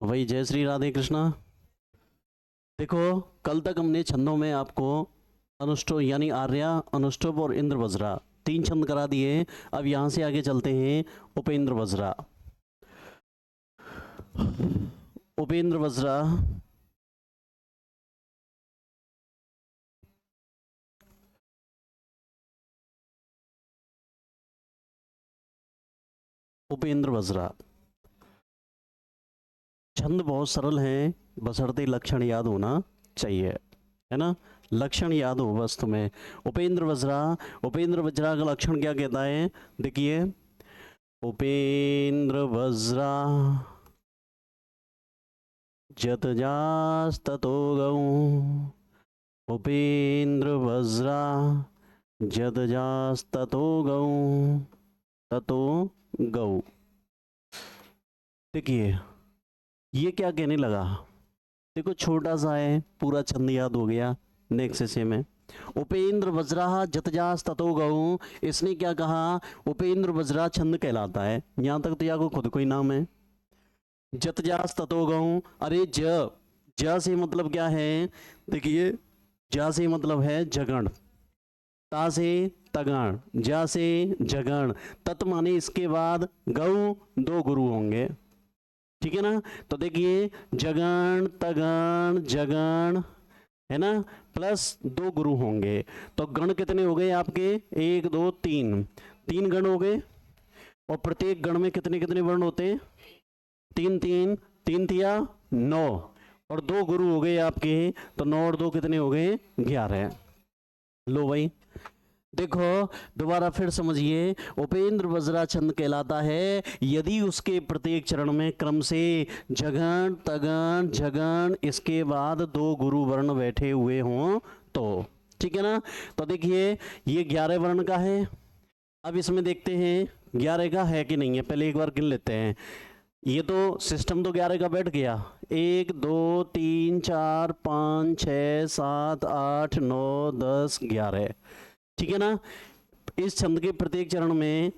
वही जय श्री राधे कृष्णा। देखो, कल तक हमने छंदों में आपको अनुष्टुप यानी आर्या, अनुष्टुप और इंद्र वज्रा 3 छंद करा दिए। अब यहां से आगे चलते हैं उपेंद्र वज्रा। उपेंद्र वज्रा उपेंद्र वज्रा छंद बहुत सरल हैं, बशर्ते लक्षण याद होना चाहिए, है ना। लक्षण याद हो बस तुम्हें। उपेंद्र वज्रा, उपेंद्र वज्रा का लक्षण क्या कहता है, देखिए। उपेंद्र वज्रा जतजास्ततो गौं, उपेंद्र वज्रा जतजास्ततो गौं, ततो गौ। देखिए ये क्या कहने लगा, देखो छोटा सा है, पूरा छंद याद हो गया। नेक्स्ट से में उपेंद्र वज्रा जतजास ततो गऊ, इसने क्या कहा, उपेंद्र वज्रा छंद कहलाता है। यहां तक तो याको खुद कोई नाम है। जतजास ततो गऊ, अरे ज से मतलब क्या है, देखिए जा से मतलब है जगण, ता से तगण, जा से जगण, तत् माने इसके बाद गऊ, 2 गुरु होंगे, ठीक है ना। तो देखिए जगण तगण जगण, है ना, प्लस 2 गुरु होंगे। तो गण कितने हो गए आपके, 1 2 3, 3 गण हो गए। और प्रत्येक गण में कितने कितने वर्ण होते हैं, 3 3, 3 तिया 9, और 2 गुरु हो गए आपके। तो 9 और 2 कितने हो गए, 11। लो भाई देखो, दोबारा फिर समझिए। उपेंद्र वज्रा छंद कहलाता है यदि उसके प्रत्येक चरण में क्रम से जगण तगण जगण, इसके बाद 2 गुरु वर्ण बैठे हुए हों तो, ठीक है ना। तो देखिए ये 11 वर्ण का है। अब इसमें देखते हैं 11 का है कि नहीं है, पहले एक बार गिन लेते हैं। ये तो सिस्टम तो 11 का बैठ गया, 1 2 3 4 5 6 7 8 9 10 11, ठीक है ना। इस छंद के प्रत्येक चरण में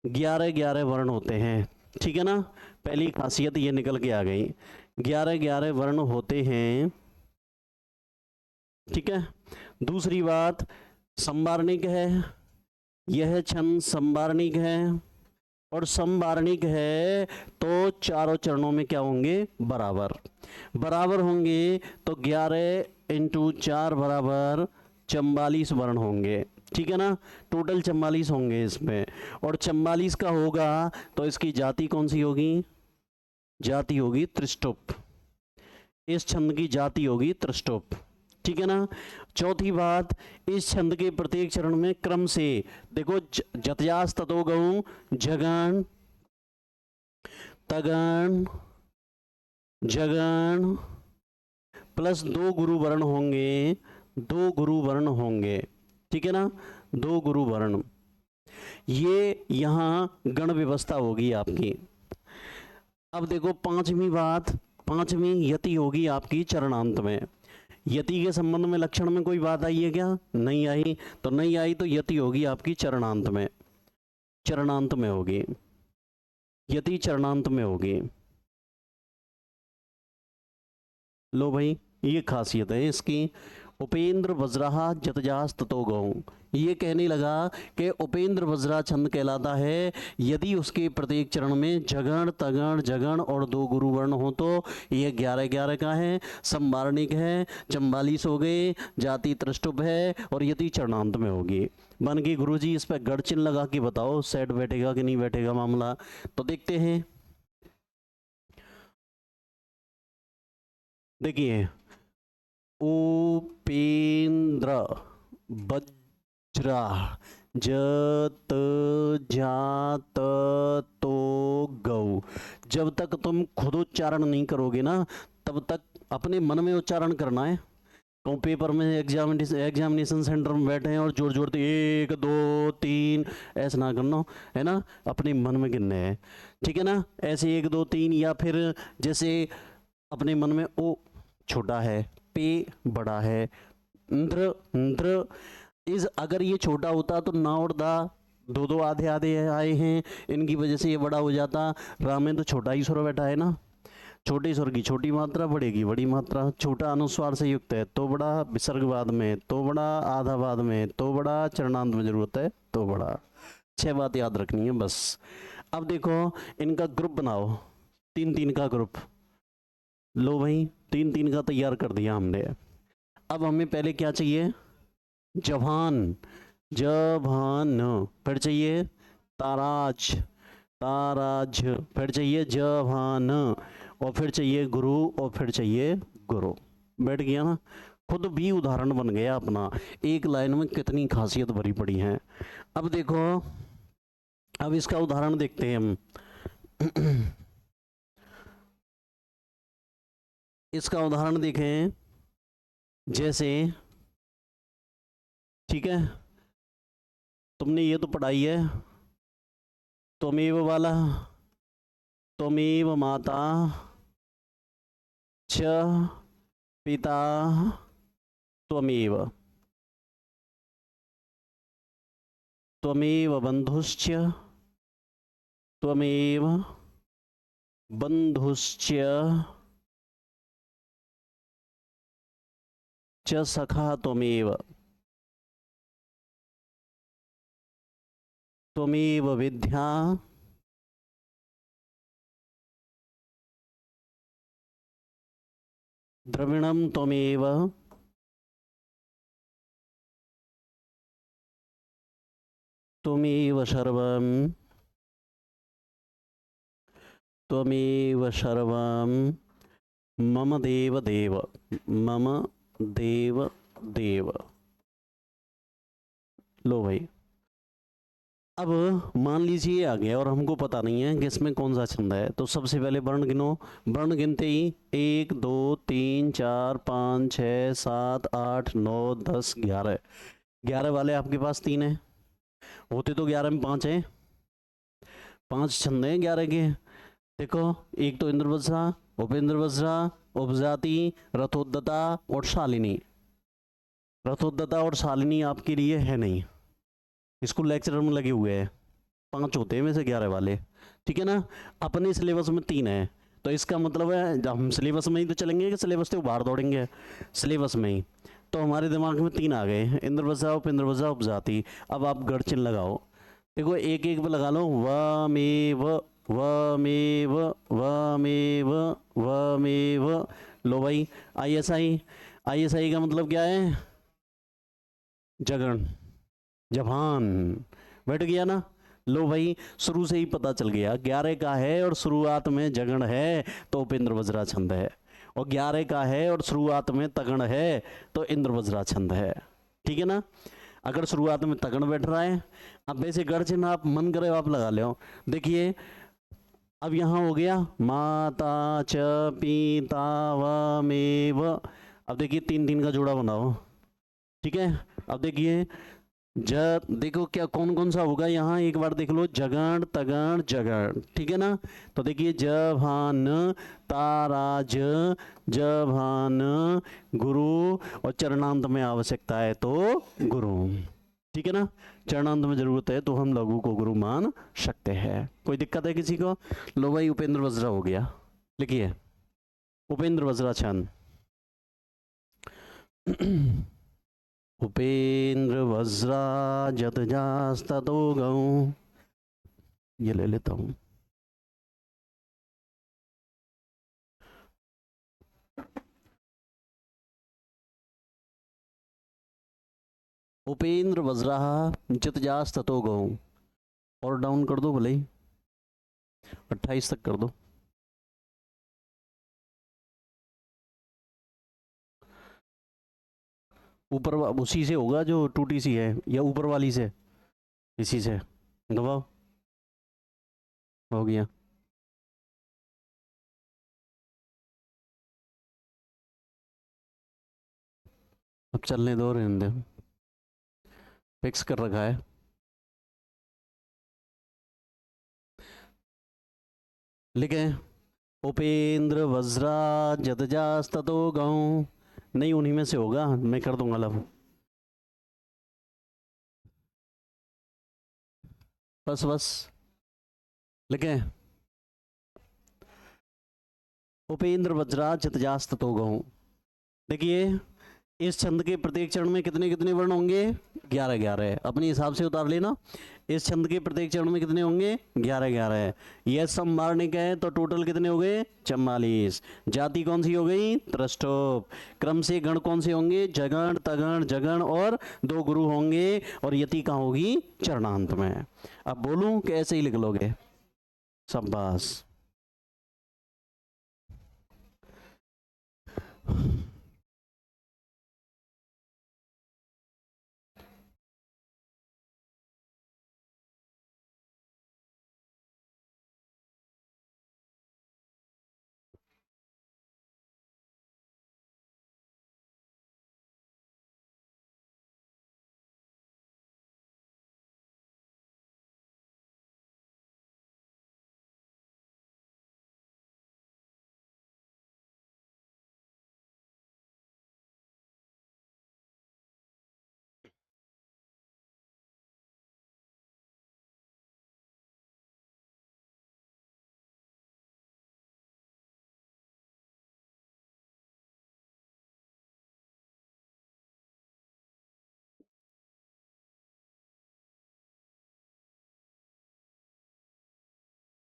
11 11 वर्ण होते हैं, ठीक है ना। पहली खासियत ये निकल के आ गई, 11 11 वर्ण होते हैं, ठीक है। दूसरी बात संवारणिक है, यह छंद संवारणिक है, और संवारणिक है तो चारों चरणों में क्या होंगे, बराबर बराबर होंगे। तो 11 इंटू 4 बराबर 44 वर्ण होंगे, ठीक है ना। टोटल 44 होंगे इसमें, और 44 का होगा तो इसकी जाति कौन सी होगी, जाति होगी त्रिष्टुप। इस छंद की जाति होगी त्रिष्टुप, ठीक है ना। चौथी बात, इस छंद के प्रत्येक चरण में क्रम से देखो जतजास ततो गऊ, जगण तगण जगण, प्लस 2 गुरु वर्ण होंगे, 2 गुरु वर्ण होंगे, ठीक है ना, 2 गुरु वर्ण। ये यहां गण व्यवस्था होगी आपकी। अब देखो पांचवी बात, पांचवी यति होगी आपकी चरणांत में। यति के संबंध में लक्षण में कोई बात आई है क्या, नहीं आई। तो नहीं आई तो यति होगी आपकी चरणांत में, चरणांत में होगी, यति चरणांत में होगी। लो भाई ये खासियत है इसकी। उपेंद्र वज्रा जतजास ततो गौ, ये कहने लगा कि उपेंद्र वज्रा छंद कहलाता है यदि उसके प्रत्येक चरण में जगण तगण जगण और 2 गुरु वर्ण हो तो। ये 11 11 का है, संवारणिक है, 44 हो गए, जाति त्रिष्टुप है, और यदि चरणांत में होगी। बन गई गुरुजी, इस पर गढ़ चिन्ह लगा के बताओ सेट बैठेगा कि नहीं बैठेगा मामला। तो देखते हैं, देखिए उपेंद्र वज्रा जत जात तो गौ, जब तक तुम खुद उच्चारण नहीं करोगे ना तब तक अपने मन में उच्चारण करना है। तो पेपर में एग्जामिनेशन सेंटर में बैठे हैं और जोर जोर से 1 2 3 ऐसा ना करना है ना, अपने मन में गिनने हैं, ठीक है ना। ऐसे 1 2 3, या फिर जैसे अपने मन में ओ छोटा है, पे बड़ा है, इंद्र इंद्र इस, अगर ये छोटा होता तो ना और दा 2 2 आधे आधे आए हैं, इनकी वजह से ये बड़ा हो जाता। राम में तो छोटा ही स्वर बैठा है ना, छोटे स्वर की छोटी मात्रा, बड़े की बड़ी मात्रा। छोटा अनुस्वार से युक्त है तो बड़ा, विसर्ग बाद में तो बड़ा, आधा बाद में तो बड़ा, चरणांत में जरूरत है तो बड़ा। 6 बात याद रखनी है बस। अब देखो इनका ग्रुप बनाओ, 3-3 का ग्रुप। लो भाई 3-3 का तैयार कर दिया हमने। अब हमें पहले क्या चाहिए? जवान, जवान। फिर चाहिए ताराज, ताराज। फिर चाहिए जवान, और फिर चाहिए गुरु, और फिर चाहिए गुरु। बैठ गया ना? खुद भी उदाहरण बन गया अपना, एक लाइन में कितनी खासियत भरी पड़ी है। अब देखो, अब इसका उदाहरण देखते हैं हम। इसका उदाहरण देखें, जैसे, ठीक है, तुमने ये तो पढ़ाई है, त्वमेव वाला, त्वमेव माता च पिता त्वमेव, त्वमेव बंधुश्च, त्वमेव बंधुश्च च सखा त्वमेव, त्वमेव विद्या द्रविणं त्वमेव, त्वमेव सर्वं, त्वमेव सर्वं मम देव देव, मम देव देव। लो भाई, अब मान लीजिए आ गया और हमको पता नहीं है कि इसमें कौन सा छंद है, तो सबसे पहले वर्ण गिनो। वर्ण गिनते ही 1 2 3 4 5 6 7 8 9 10 11, 11 वाले आपके पास 3 है, होते तो 11 में 5 है, 5 छंद हैं 11 के। देखो, एक तो इंद्रवज्रा, उपेंद्र वज्रा, उपजाति, रथोद्दता और शालिनी। रथोद्दता और शालिनी आपके लिए है नहीं, स्कूल लेक्चरर में लगे हुए हैं, 5 होते हैं में से 11 वाले, ठीक है ना? अपने सिलेबस में 3 है, तो इसका मतलब है जब हम सिलेबस में ही तो चलेंगे कि सिलेबस से बाहर दौड़ेंगे? सिलेबस में ही। तो हमारे दिमाग में 3 आ गए, इंद्रवज्रा, उपेंद्र वज्रा, उपजाति। अब आप गढ़ चिन्ह लगाओ। देखो एक एक पे लगा लो, वमेव, वमेव, वमेव, वमेव। लो भाई, आईएसआई, आईएसआई का मतलब क्या है? जगन, जवान। बैठ गया ना? लो भाई, शुरू से ही पता चल गया 11 का है और शुरुआत में जगन है तो उपेंद्र वज्रा छंद है, और 11 का है और शुरुआत में तगण है तो इंद्र वज्रा छंद है, ठीक है ना? अगर शुरुआत में तगण बैठ रहा है, अब वैसे गढ़ चिन्ह आप मन करे आप लगा ले। देखिए अब यहां हो गया माता च पिता वमेव। अब देखिए 3-3 का जोड़ा बनाओ, ठीक है? अब देखिए जब देखो क्या कौन कौन सा होगा यहाँ, एक बार देख लो, जगण तगण जगण, ठीक है ना? तो देखिए जभान, ताराज, जभान, गुरु, और चरणांत में आवश्यकता है तो गुरु, ठीक है ना? चरणांत में जरूरत है तो हम लघु को गुरु मान सकते हैं। कोई दिक्कत है किसी को? लो भाई उपेंद्र वज्रा हो गया, लिखिए उपेंद्र वज्रा छंद। उपेंद्र वज्रा जतजास्ततो गौ, ये ले लेता हूं। उपेंद्र वज्रा जतजास्ततो गौ, और डाउन कर दो भले ही, 28 तक कर दो। ऊपर उसी से होगा जो टूटी सी है, या ऊपर वाली से, इसी से दबाओ, हो गया। अब चलने दो, रहने दो, फिक्स कर रखा है। लिखे उपेंद्र वज्रा जतजास्ततो गौ, नहीं उन्हीं में से होगा, मैं कर दूंगा लब, बस बस। लिखे उपेंद्र वज्रा जतजास्ततो गौं। देखिए इस छंद के प्रत्येक चरण में कितने कितने वर्ण होंगे? 11 11। अपने हिसाब से उतार लेना। इस छंद के प्रत्येक चरण में कितने होंगे? 11 11। यह संवार्णिक है तो टोटल कितने हो गए? 44। जाति कौन सी हो गई? त्रष्टोप। क्रम से गण कौन से होंगे? जगण तगण जगण और दो गुरु होंगे और यति कहाँ होगी? चरणांत में। अब बोलूं कि ऐसे ही लिख लोगे? शाबाश।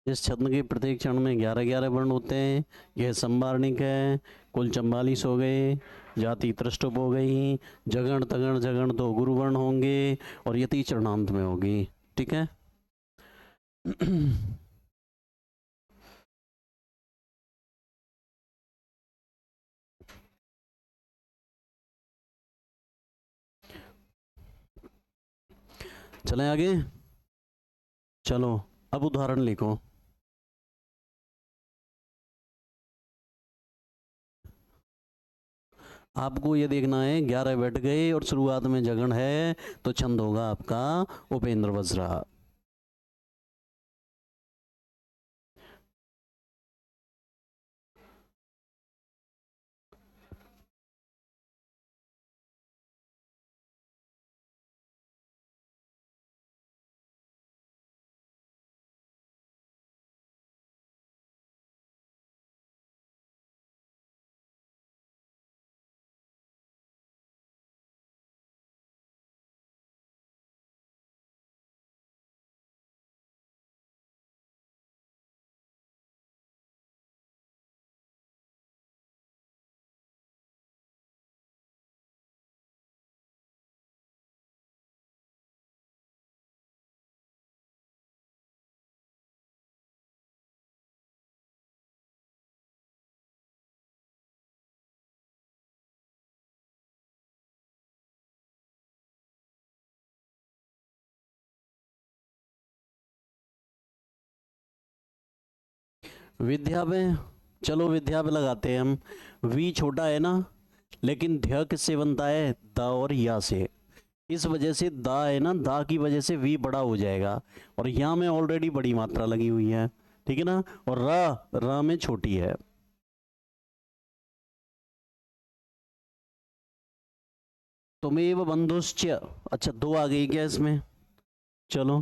इस छंद के प्रत्येक चरण में 11 11 वर्ण होते हैं। यह संवार्णिक है। कुल 44 हो गए। जाति त्रष्टुप हो गई। जगण तगण जगण दो गुरु वर्ण होंगे और यति चरणांत में होगी। ठीक है। चलें आगे। चलो अब उदाहरण लिखो। आपको ये देखना है 11 बैठ गए और शुरुआत में जगण है तो छंद होगा आपका उपेंद्र वज्रा। विद्या में चलो विद्या पे लगाते हैं हम। वी छोटा है ना, लेकिन ध्य किससे बनता है? दा और या से। इस वजह से दा है ना, दा की वजह से वी बड़ा हो जाएगा और यहाँ में ऑलरेडी बड़ी मात्रा लगी हुई है। ठीक है ना। और र में छोटी है। तुमेव बंधुश्च। अच्छा दो आ गई क्या इसमें? चलो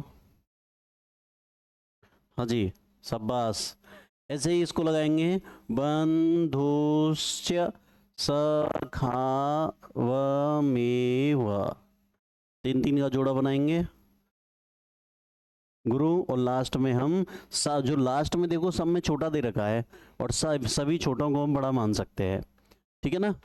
हाँ जी शाबाश। ऐसे ही इसको लगाएंगे। बंधुश्च सखा व मेव। तीन तीन का जोड़ा बनाएंगे गुरु। और लास्ट में हम जो लास्ट में देखो सब में छोटा दे रखा है और सभी छोटों को हम बड़ा मान सकते हैं। ठीक है ना।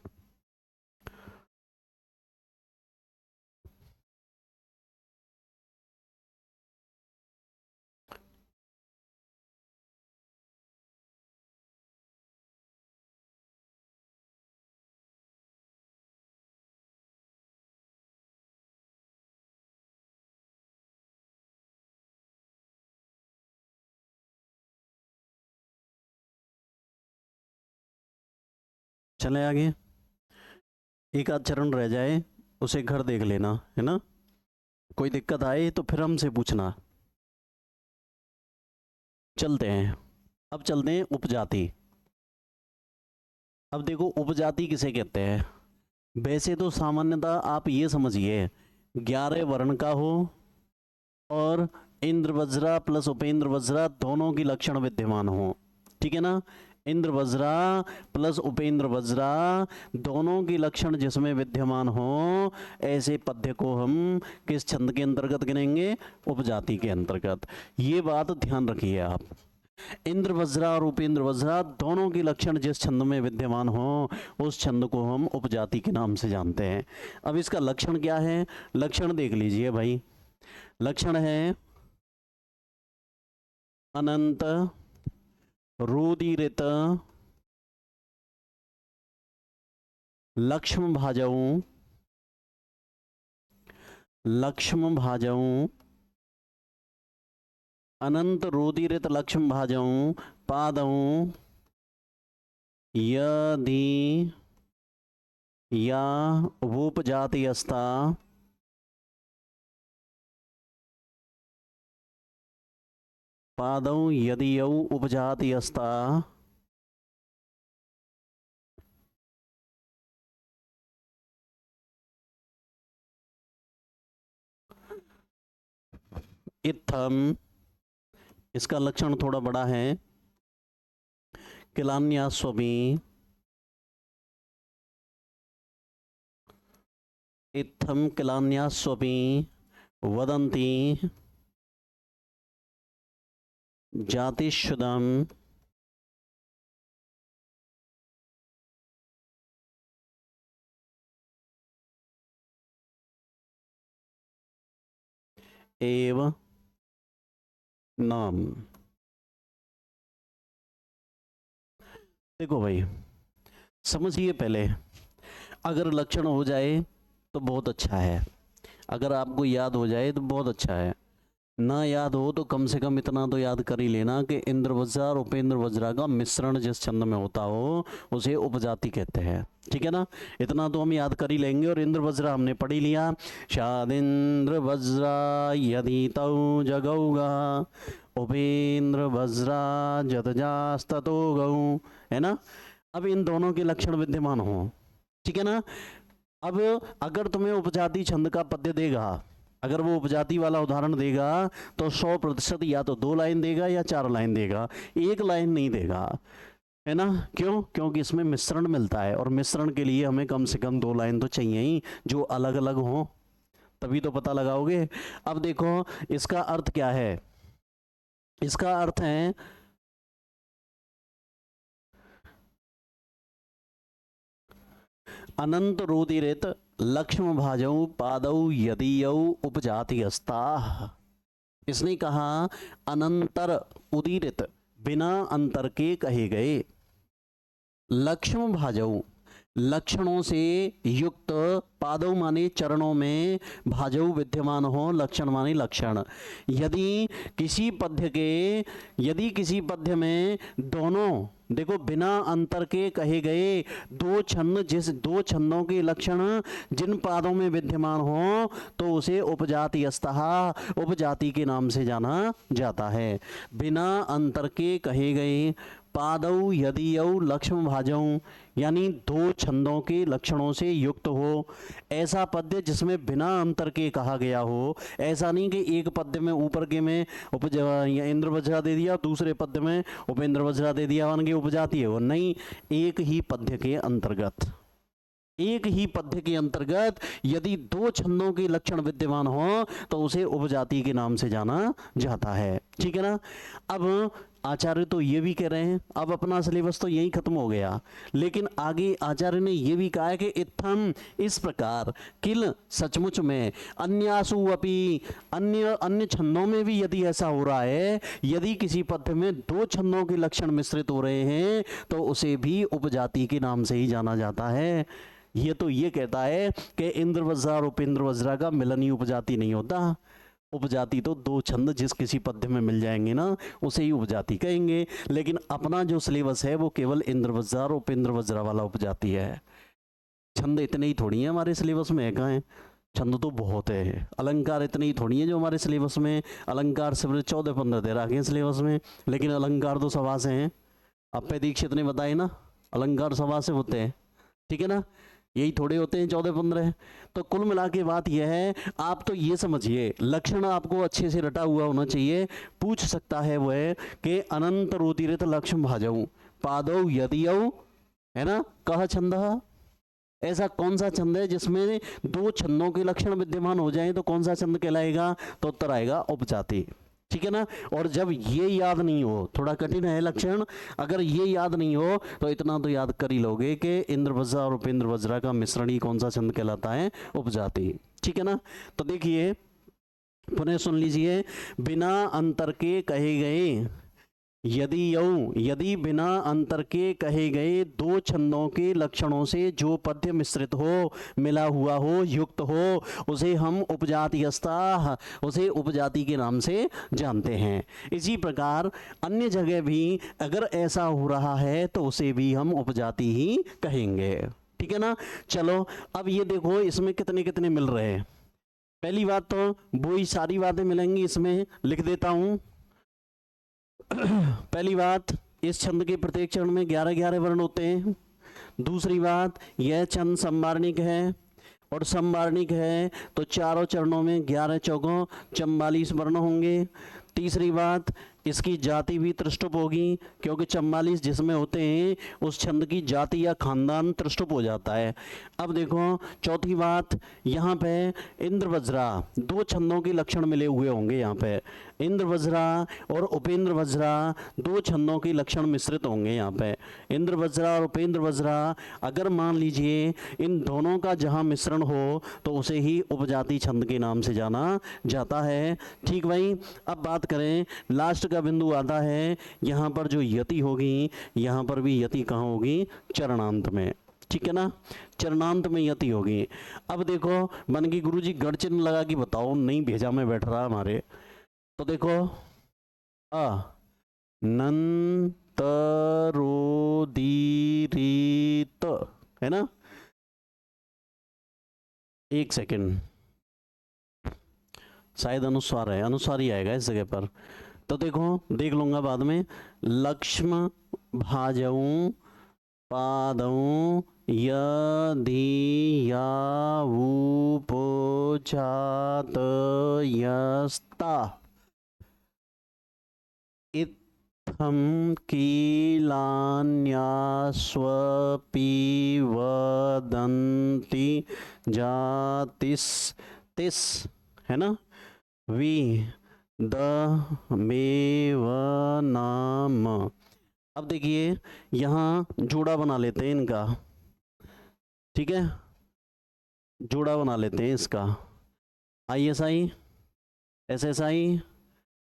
चले आगे। एक आध चरण रह जाए उसे घर देख लेना है ना। कोई दिक्कत आए तो फिर हमसे पूछना। चलते हैं। अब चलते हैं उपजाति। अब देखो उपजाति किसे कहते हैं। वैसे तो सामान्यतः आप ये समझिए 11 वर्ण का हो और इंद्र वज्रा प्लस उपेंद्र वज्रा दोनों की लक्षण विद्यमान हो। ठीक है ना। इंद्र वज्रा प्लस उपेंद्र वज्रा दोनों के लक्षण जिसमें विद्यमान हो ऐसे पद्य को हम किस छंद के अंतर्गत गिनेंगे? उपजाति के अंतर्गत। ये बात ध्यान रखिए आप। इंद्र वज्रा और उपेंद्र वज्रा दोनों के लक्षण जिस छंद में विद्यमान हो उस छंद को हम उपजाति के नाम से जानते हैं। अब इसका लक्षण क्या है? लक्षण देख लीजिए भाई। लक्षण है अनंत रुदिरित लक्ष्म भाजऊ अनंत रुदिरित लक्ष्म भाजऊ पादऊ यदि या उपजाति अस्ता पादौ यदि यौ उपजाति अस्ता इत्थम, इसका लक्षण थोड़ा बड़ा है, किलान्यास्वपि इत्थम किलान्यास्वपि वदन्ति जातिशुदम एव नाम। देखो भाई समझिए, पहले अगर लक्षण हो जाए तो बहुत अच्छा है, अगर आपको याद हो जाए तो बहुत अच्छा है, ना याद हो तो कम से कम इतना तो याद कर ही लेना कि इंद्र वज्रा और उपेंद्र वज्रा का मिश्रण जिस छंद में होता हो उसे उपजाति कहते हैं। ठीक है ना? इतना तो हम याद कर ही लेंगे। और इंद्र वज्रा हमने पढ़ ही लिया। शादिंद्र वज्रा यदि तौ जगौगा उपेंद्र वज्रा जतजास्ततो गौ, है ना? अब इन दोनों के लक्षण विद्यमान हो, ठीक है ना? अब अगर तुम्हें उपजाति छंद का पद्य देगा, अगर वो उपजाति वाला उदाहरण देगा तो 100% या तो 2 लाइन देगा या 4 लाइन देगा, 1 लाइन नहीं देगा, है ना? क्यों? क्योंकि इसमें मिश्रण मिलता है और मिश्रण के लिए हमें कम से कम 2 लाइन तो चाहिए ही, जो अलग अलग हो, तभी तो पता लगाओगे। अब देखो इसका अर्थ क्या है? इसका अर्थ है अनंत रुदिरित लक्ष्म भाजऊ पादौ यदि यौ उपजाति अस्ता। इसने कहा अनंतर उदीरित बिना अंतर के कहे गए, लक्ष्म भाजऊ लक्षणों से युक्त, पादौ माने चरणों में, भाजऊ विद्यमान हो, लक्षण माने लक्षण। यदि किसी पद्य में दोनों, देखो बिना अंतर के कहे गए 2 छंद, जिस 2 छंदों के लक्षण जिन पादों में विद्यमान हो तो उसे उपजाति अस्तः, उपजाति के नाम से जाना जाता है। बिना अंतर के कहे गए पादौ यदि यौ लक्ष्म भाजऊ, यानी 2 छंदों के लक्षणों से युक्त हो, ऐसा पद्य जिसमें बिना अंतर के कहा गया हो। ऐसा नहीं कि एक पद्य में ऊपर के में इंद्र वज्रा दे दिया, दूसरे पद्य में उपेंद्र वज्रा दे दिया, मान के उपजाति है वो, नहीं। एक ही पद्य के अंतर्गत यदि 2 छंदों के लक्षण विद्यमान हो तो उसे उपजाति के नाम से जाना जाता है। ठीक है ना? अब आचार्य तो ये भी कह रहे हैं, अब अपना सिलेबस तो यही खत्म हो गया, लेकिन आगे आचार्य ने ये भी कहा है कि इत्थम, इस प्रकार, किल सचमुच में, अन्यासु अपि अन्य छंदों में भी यदि ऐसा हो रहा है, यदि किसी पद्य में 2 छंदों के लक्षण मिश्रित हो रहे हैं तो उसे भी उपजाति के नाम से ही जाना जाता है। ये तो ये कहता है कि इंद्र वज्रा और उपेंद्र वज्रा का मिलन ही उपजाति नहीं होता। उपजाति तो 2 छंद जिस किसी पद्य में मिल जाएंगे ना उसे ही उपजाति कहेंगे, लेकिन अपना जो सिलेबस है वो केवल इंद्र वज्रा और उपेंद्र वज्रा वाला उपजाति है। छंद इतने ही थोड़ी हैं हमारे सिलेबस में, कहाँ हैं? छंद तो बहुत है। अलंकार इतने ही थोड़ी हैं जो हमारे सिलेबस में, अलंकार सिर्फ 14-15 दे रखे हैं सिलेबस में, लेकिन अलंकार तो सवा से हैं। अब पे दीक्षित ने बताए ना, अलंकार सवा से होते हैं। ठीक है ना? यही थोड़े होते हैं 14-15। तो कुल मिला के बात यह है, आप तो ये समझिए लक्षण आपको अच्छे से रटा हुआ होना चाहिए। पूछ सकता है वह कि अनंत रुधिरित लक्ष्म भाजऊ पादौ यदियौ, है ना, कह छंदः। ऐसा कौन सा छंद है जिसमें 2 छंदों के लक्षण विद्यमान हो जाएं, तो कौन सा छंद कहलाएगा? तो उत्तर आएगा उपजाति। ठीक है ना। और जब ये याद नहीं हो, थोड़ा कठिन है लक्षण, अगर ये याद नहीं हो तो इतना तो याद कर ही लोगे कि इंद्रवज्रा और उपेंद्र वज्रा का मिश्रण ही कौन सा छंद कहलाता है? उपजाति। ठीक है ना। तो देखिए पुनः सुन लीजिए, बिना अंतर के कहे गए यदि बिना अंतर के कहे गए 2 छंदों के लक्षणों से जो पद्य मिश्रित हो, मिला हुआ हो, युक्त हो, उसे हम उपजातीयस्ता, उसे उपजाति के नाम से जानते हैं। इसी प्रकार अन्य जगह भी अगर ऐसा हो रहा है तो उसे भी हम उपजाति ही कहेंगे। ठीक है ना। चलो अब ये देखो इसमें कितने कितने मिल रहे हैं। पहली बात तो वही सारी बातें मिलेंगी, इसमें लिख देता हूं। पहली बात, इस छंद के प्रत्येक चरण में 11-11 वर्ण होते हैं। दूसरी बात, यह छंद संवारणिक है, और संवारणिक है तो चारों चरणों में 11 चौकों 44 वर्ण होंगे। तीसरी बात, इसकी जाति भी त्रिष्टुप होगी, क्योंकि 44 जिसमें होते हैं उस छंद की जाति या खानदान त्रिष्टुप हो जाता है। अब देखो चौथी बात, यहाँ पे इंद्रवज्रा 2 छंदों के लक्षण मिले हुए होंगे। यहाँ पे इंद्रवज्रा और उपेंद्र वज्रा 2 छंदों के लक्षण मिश्रित होंगे। यहाँ पे इंद्रवज्रा और उपेंद्र वज्रा, अगर मान लीजिए इन दोनों का जहाँ मिश्रण हो तो उसे ही उपजाति छंद के नाम से जाना जाता है। ठीक भाई। अब बात करें, लास्ट का बिंदु आता है, यहाँ पर जो यति होगी, यहाँ पर भी यति कहाँ होगी? चरणांत में। ठीक है ना। चरणांत में यति होगी। अब देखो मन की गुरुजी गढ़ चिन्ह लगा के बताओ, नहीं भेजा में बैठ रहा हमारे। तो देखो नंतरोदीरित, है ना। एक सेकंड, शायद अनुस्वार है, अनुस्वार ही आएगा इस जगह पर। तो देखो देख लूंगा बाद में। लक्ष्म भाजऊ पादऊ यदि यावुपोचात यस्ता इत्थं कीलान्यास्वपि वदन्ति जातिस तिस, है ना, वी द मेव नाम। अब देखिए यहाँ जोड़ा बना लेते हैं इनका। ठीक है, जोड़ा बना लेते हैं इसका। ISI SSI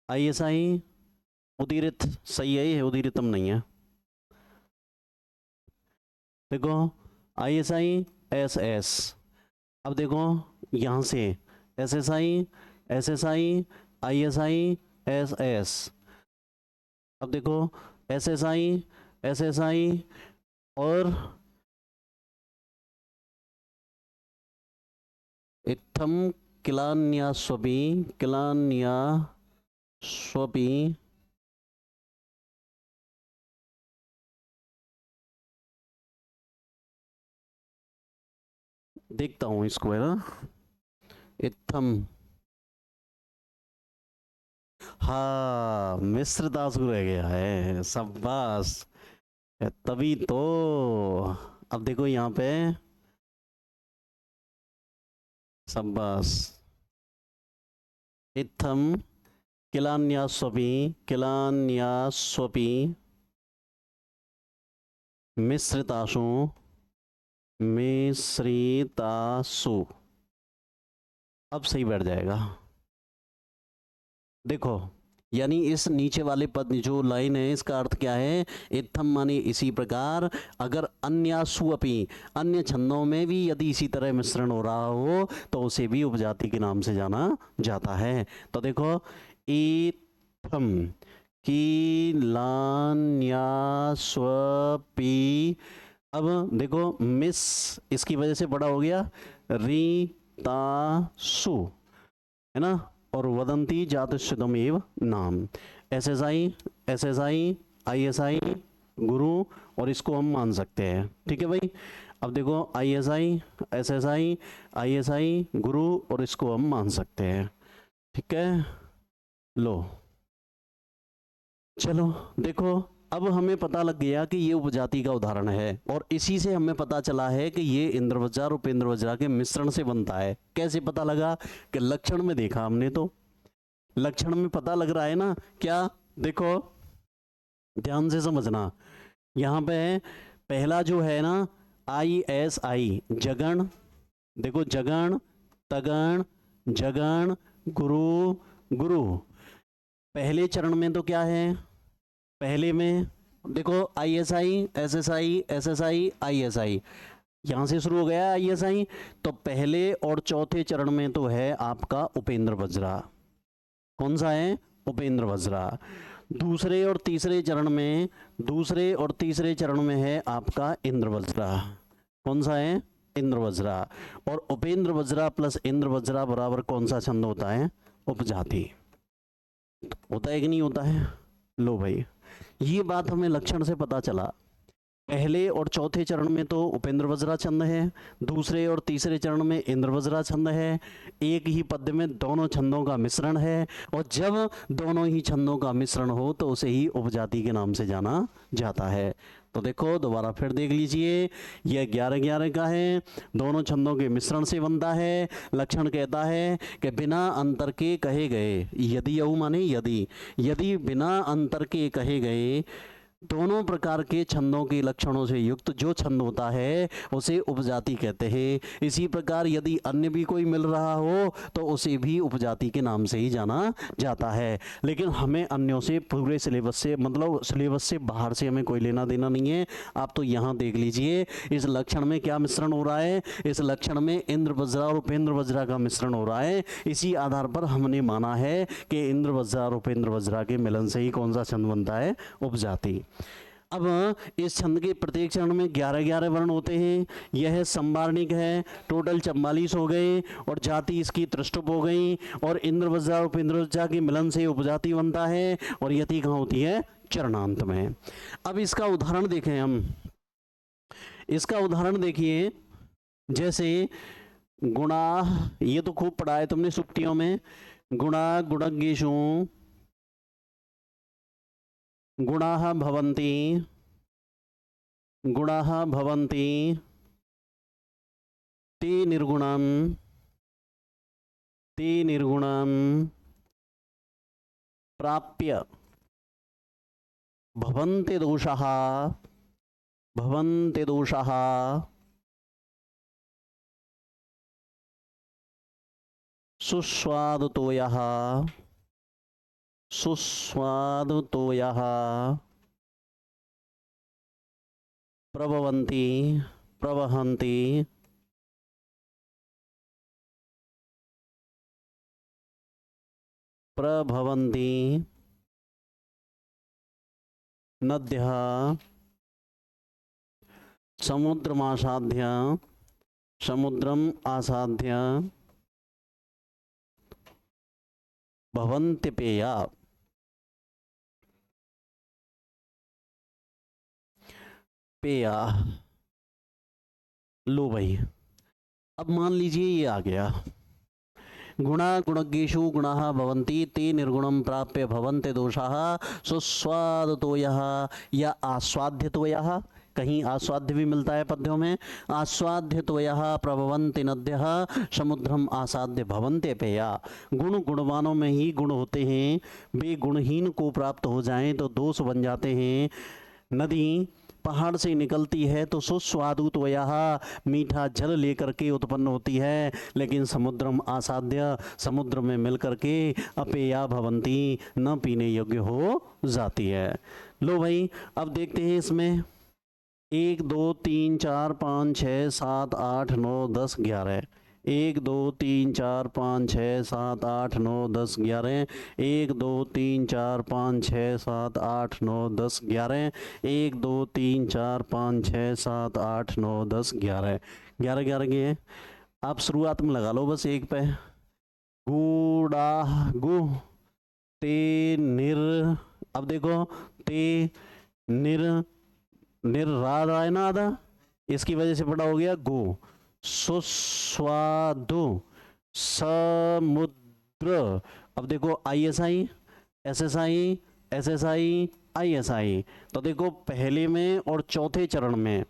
ISI उदीरित सही है, ये उदीरितम नहीं है। देखो ISI SS। अब देखो यहाँ से SSI SSI ISI SS। अब देखो SSI SSI और इत्थम किलान्यास्वपि देखता हूं इसको, है ना। इत्थम, हाँ मिश्र दासु रह गया है, शाबाश। तभी तो। अब देखो यहाँ पे, शाबाश। इत्थम किलान्यास्वपि मिश्रितासु अब सही बैठ जाएगा। देखो यानी इस नीचे वाले पद जो लाइन है इसका अर्थ क्या है? इत्थम माने इसी प्रकार, अगर अन्यासुअपि अन्य छंदों में भी यदि इसी तरह मिश्रण हो रहा हो तो उसे भी उपजाति के नाम से जाना जाता है। तो देखो इत्थम कीलान्यास्वपि, अब देखो मिस इसकी वजह से बड़ा हो गया, रीतासु, है ना, और वदंती जातुष्यतमेव नाम। SSI SSI ISI गुरु, और इसको हम मान सकते हैं। ठीक है भाई। अब देखो ISI, SSI, ISI गुरु, और इसको हम मान सकते हैं। ठीक है, लो चलो देखो, अब हमें पता लग गया कि ये उपजाति का उदाहरण है, और इसी से हमें पता चला है कि ये इंद्रवज्रा और उपेंद्रवज्रा के मिश्रण से बनता है। कैसे पता लगा? कि लक्षण में देखा हमने, तो लक्षण में पता लग रहा है ना। क्या? देखो ध्यान से समझना, यहाँ पे पहला जो है ना ISI जगण, देखो जगण, तगण, जगण, गुरु, गुरु। पहले चरण में तो क्या है? पहले में देखो ISI, SSI, SSI, ISI, यहां से शुरू हो गया ISI। तो पहले और चौथे चरण में तो है आपका उपेंद्रवज्रा। कौन सा है? उपेंद्रवज्रा। दूसरे और तीसरे चरण में, दूसरे और तीसरे चरण में है आपका इंद्रवज्रा। कौन सा है? इंद्रवज्रा। और उपेंद्रवज्रा प्लस इंद्रवज्रा बराबर कौन सा छंद होता है? उपजाति। होता है कि नहीं होता है? लो भाई, ये बात हमें लक्षण से पता चला। पहले और चौथे चरण में तो उपेंद्रवज्रा छंद है, दूसरे और तीसरे चरण में इंद्रवज्रा छंद है। एक ही पद्य में दोनों छंदों का मिश्रण है, और जब दोनों ही छंदों का मिश्रण हो तो उसे ही उपजाति के नाम से जाना जाता है। तो देखो दोबारा फिर देख लीजिए, यह 11-11 का है, दोनों छंदों के मिश्रण से बनता है। लक्षण कहता है कि बिना अंतर के कहे गए, यदि यऊ माने यदि, यदि बिना अंतर के कहे गए दोनों प्रकार के छंदों के लक्षणों से युक्त जो छंद होता है उसे उपजाति कहते हैं। इसी प्रकार यदि अन्य भी कोई मिल रहा हो तो उसे भी उपजाति के नाम से ही जाना जाता है। लेकिन हमें अन्यों से, पूरे सिलेबस से, मतलब सिलेबस से बाहर से हमें कोई लेना देना नहीं है। आप तो यहाँ देख लीजिए इस लक्षण में क्या मिश्रण हो रहा है। इस लक्षण में इंद्रवज्रा और उपेंद्रवज्रा का मिश्रण हो रहा है। इसी आधार पर हमने माना है कि इंद्रवज्रा और उपेंद्रवज्रा के मिलन से ही कौन सा छंद बनता है? उपजाति। अब इस छंद के प्रत्येक चरण में 11-11 वर्ण होते हैं। यह संवारणिक है, टोटल 44 हो गए, और जाति इसकी त्रिष्टुप हो गई, और इंद्रवज्रा और उपेंद्रवज्रा के मिलन से उपजाति बनता है, और यति कहाँ होती है? चरणांत में। अब इसका उदाहरण देखें हम, इसका उदाहरण देखिए, जैसे गुणा, ये तो खूब पढ़ा है तुमने सुक्तियों में, गुणा गुणज्ञेषु गुणाः भवन्ति, गुणाः भवन्ति, ते निर्गुणं, ते निर्गुणं प्राप्य भवन्ति दोषाः, भवन्ति दोषाः सुस्वादुतोयः, सुस्वादुतोयः प्रभवन्ति, प्रवहन्ति, प्रभवन्ति नद्यः समुद्रमासाद्य, समुद्रम आसाद्य भवन्ति पेया। पेया, लो भाई, अब मान लीजिए ये आ गया, गुणा गुणज्ञेषु गुणाः भवन्ति, ते निर्गुणं प्राप्य भवन्ति दोषाः सुस्वादुतोयः या आस्वाद्यतोयः, कहीं आस्वाद्य भी मिलता है पद्यों में, आस्वाद्यतोयः प्रभवन्ति नद्यः समुद्रम आसाद्य भवन्ति पेया। गुण गुणवानों में ही गुण होते हैं, वे गुणहीन को प्राप्त हो जाएं तो दोष बन जाते हैं। नदी पहाड़ से निकलती है तो सुस्वादुतोयः, मीठा जल लेकर के उत्पन्न होती है, लेकिन समुद्रम आसाद्य, समुद्र में मिल करके अपेया भवन्ति, न पीने योग्य हो जाती है। लो भाई, अब देखते हैं इसमें 1 2 3 4 5 6 7 8 9 10 11, 1 2 3 4 5 6 7 8 9 10 11, 1 2 3 4 5 6 7 8 9 10 11, 1 2 3 4 5 6 7 8 9 10 11, 11 के हैं। आप शुरुआत में लगा लो बस एक पे, गुड़ा गु, ते निर, अब देखो ते निर निर्राद आए ना आधा, इसकी वजह से बड़ा हो गया गो। सुस्वादु समुद्र। अब देखो ISI SSI SSI ISI, तो देखो पहले में और चौथे चरण में,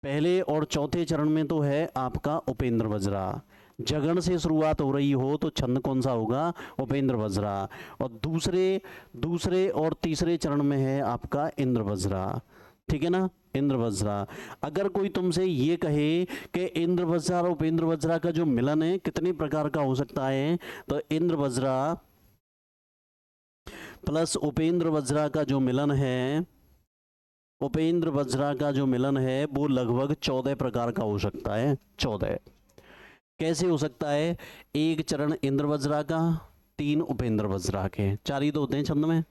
पहले और चौथे चरण में तो है आपका उपेंद्र वज्रा। जगन से शुरुआत हो रही हो तो छंद कौन सा होगा? उपेंद्र वज्रा। और दूसरे दूसरे और तीसरे चरण में है आपका इंद्र वज्रा। ठीक है ना, इंद्र वज्रा। अगर कोई तुमसे ये कहे कि इंद्र वज्रा और उपेंद्र वज्रा का जो मिलन है कितने प्रकार का हो सकता है, तो इंद्र वज्रा प्लस उपेंद्र वज्रा का जो मिलन है, उपेंद्र वज्रा का जो मिलन है वो लगभग 14 प्रकार का हो सकता है। 14 कैसे हो सकता है? एक चरण इंद्र वज्रा का, 3 उपेंद्र वज्रा के, 4 ही तो होते हैं छंद में,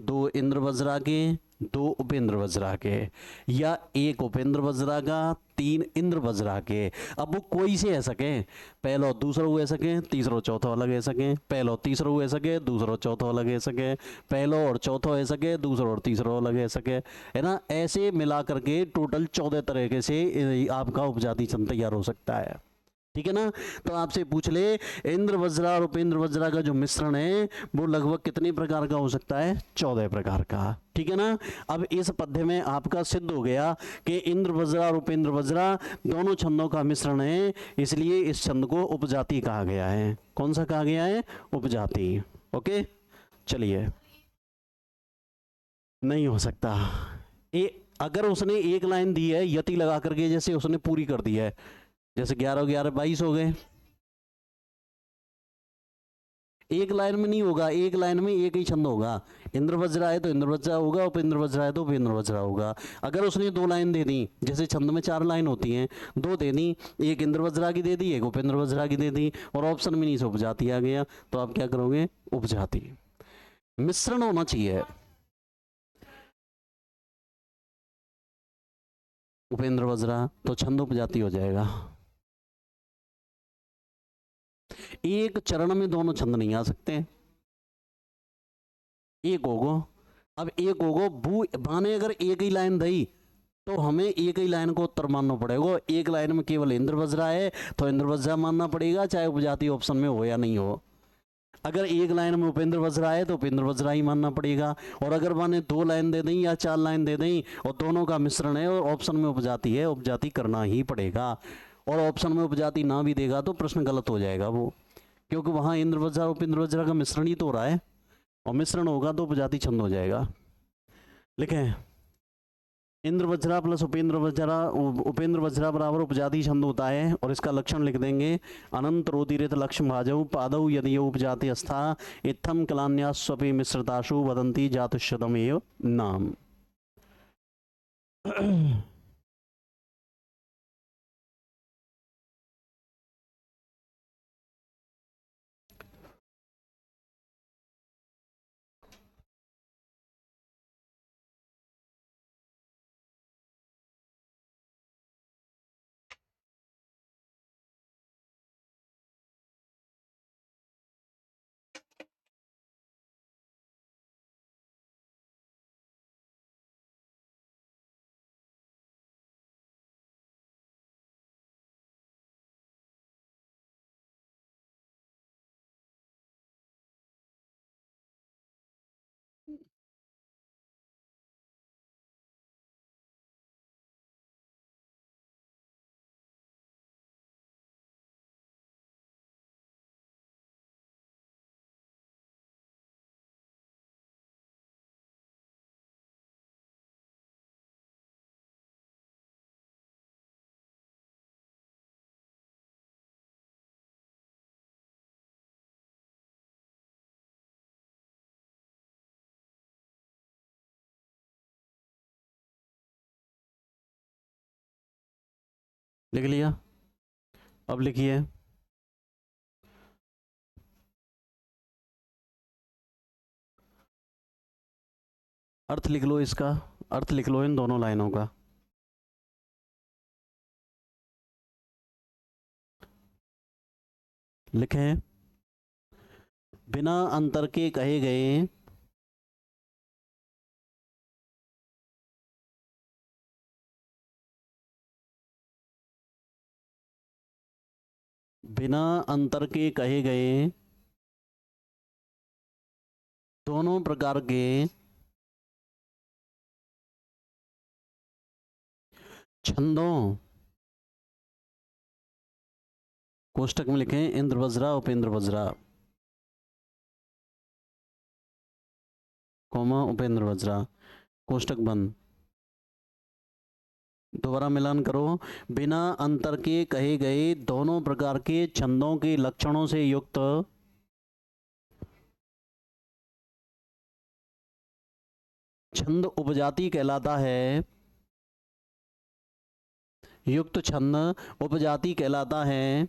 2 इंद्र वज्रा के, 2 उपेंद्र वज्रा के, या 1 उपेंद्र वज्रा का, 3 इंद्र वज्रा के। अब वो कोई से है सके, पहलो दूसरो हुए सके, तीसरो चौथो अलग है सके, पहलो तीसरो हुए सके, दूसरो चौथो अलग है सके, पहलो और चौथो है सके, दूसरो और तीसरो अलग है सके, है ना। ऐसे मिला करके टोटल 14 तरीके से आपका उपजाति छंद तैयार हो सकता है। ठीक है ना। तो आपसे पूछ ले इंद्र वज्रा और उपेंद्र वज्रा का जो मिश्रण है वो लगभग कितने प्रकार का हो सकता है? 14 प्रकार का। ठीक है ना। अब इस पद्य में आपका सिद्ध हो गया कि इंद्र वज्रा और उपेंद्र वज्रा दोनों छंदों का मिश्रण है, इसलिए इस छंद को उपजाति कहा गया है। कौन सा कहा गया है? उपजाति। ओके, चलिए। नहीं हो सकता। अगर उसने एक लाइन दी है यति लगा करके, जैसे उसने पूरी कर दी है, जैसे 11 11 22 हो गए, एक लाइन में नहीं होगा, एक लाइन में एक ही छंद होगा। इंद्र वज्रा है तो इंद्र वज्रा होगा, उपेंद्र वज्रा है तो उपेंद्र वज्रा होगा। अगर उसने 2 लाइन दे दी, जैसे छंद में 4 लाइन होती हैं, 2 दे दी, एक इंद्र वज्रा की दे दी, एक उपेंद्र वज्रा की दे दी, और ऑप्शन में नहीं से उपजाति आ गया, तो आप क्या करोगे? उपजाति। मिश्रण होना चाहिए। उपेंद्र वज्रा तो छंद उपजाति हो जाएगा। एक चरण में दोनों छंद नहीं आ सकते, एक होगो। अब एक होगो बू माने, अगर एक ही लाइन दई तो हमें एक ही लाइन को उत्तर मानना पड़ेगा। एक लाइन में केवल इंद्र वज्रा है तो इंद्र वज्रा मानना पड़ेगा, चाहे उपजाति ऑप्शन में हो या नहीं हो। अगर एक लाइन में उपेंद्र वज्रा है तो उपेंद्र वज्रा ही मानना पड़ेगा। और अगर माने 2 लाइन दे दें या 4 लाइन दे दें और दोनों का मिश्रण है और ऑप्शन में उपजाति है, उपजाति करना ही पड़ेगा। और ऑप्शन में उपजाति ना भी देगा तो प्रश्न गलत हो जाएगा वो, क्योंकि वहां इंद्र वज्रा उपेंद्र वज्रा का मिश्रण ही तो हो रहा है, और मिश्रण होगा तो उपजाति छंद हो जाएगा। लिखें इंद्र वज्रा प्लस उपेंद्र वज्रा, उपेंद्र वज्रा बराबर उपजाति छंद होता है। और इसका लक्षण लिख देंगे, अनंत रोदिरित लक्ष्म भाजौ पादौ यदि उपजाति अस्था इत्थम कलान्यास्वपि मिश्रताशु वदंती जातुशतम एव नाम। लिख लिया? अब लिखिए, अर्थ लिख लो, इसका अर्थ लिख लो इन दोनों लाइनों का। लिखें, बिना अंतर के कहे गए बिना अंतर के कहे गए दोनों प्रकार के छंदों, कोष्टक में लिखें इंद्र वज्रा उपेंद्र वज्रा, कोमा उपेंद्र वज्रा, कोष्टक बंद। दोबारा मिलान करो। बिना अंतर के कहे गए दोनों प्रकार के छंदों के लक्षणों से युक्त छंद उपजाति कहलाता है। युक्त छंद उपजाति कहलाता है।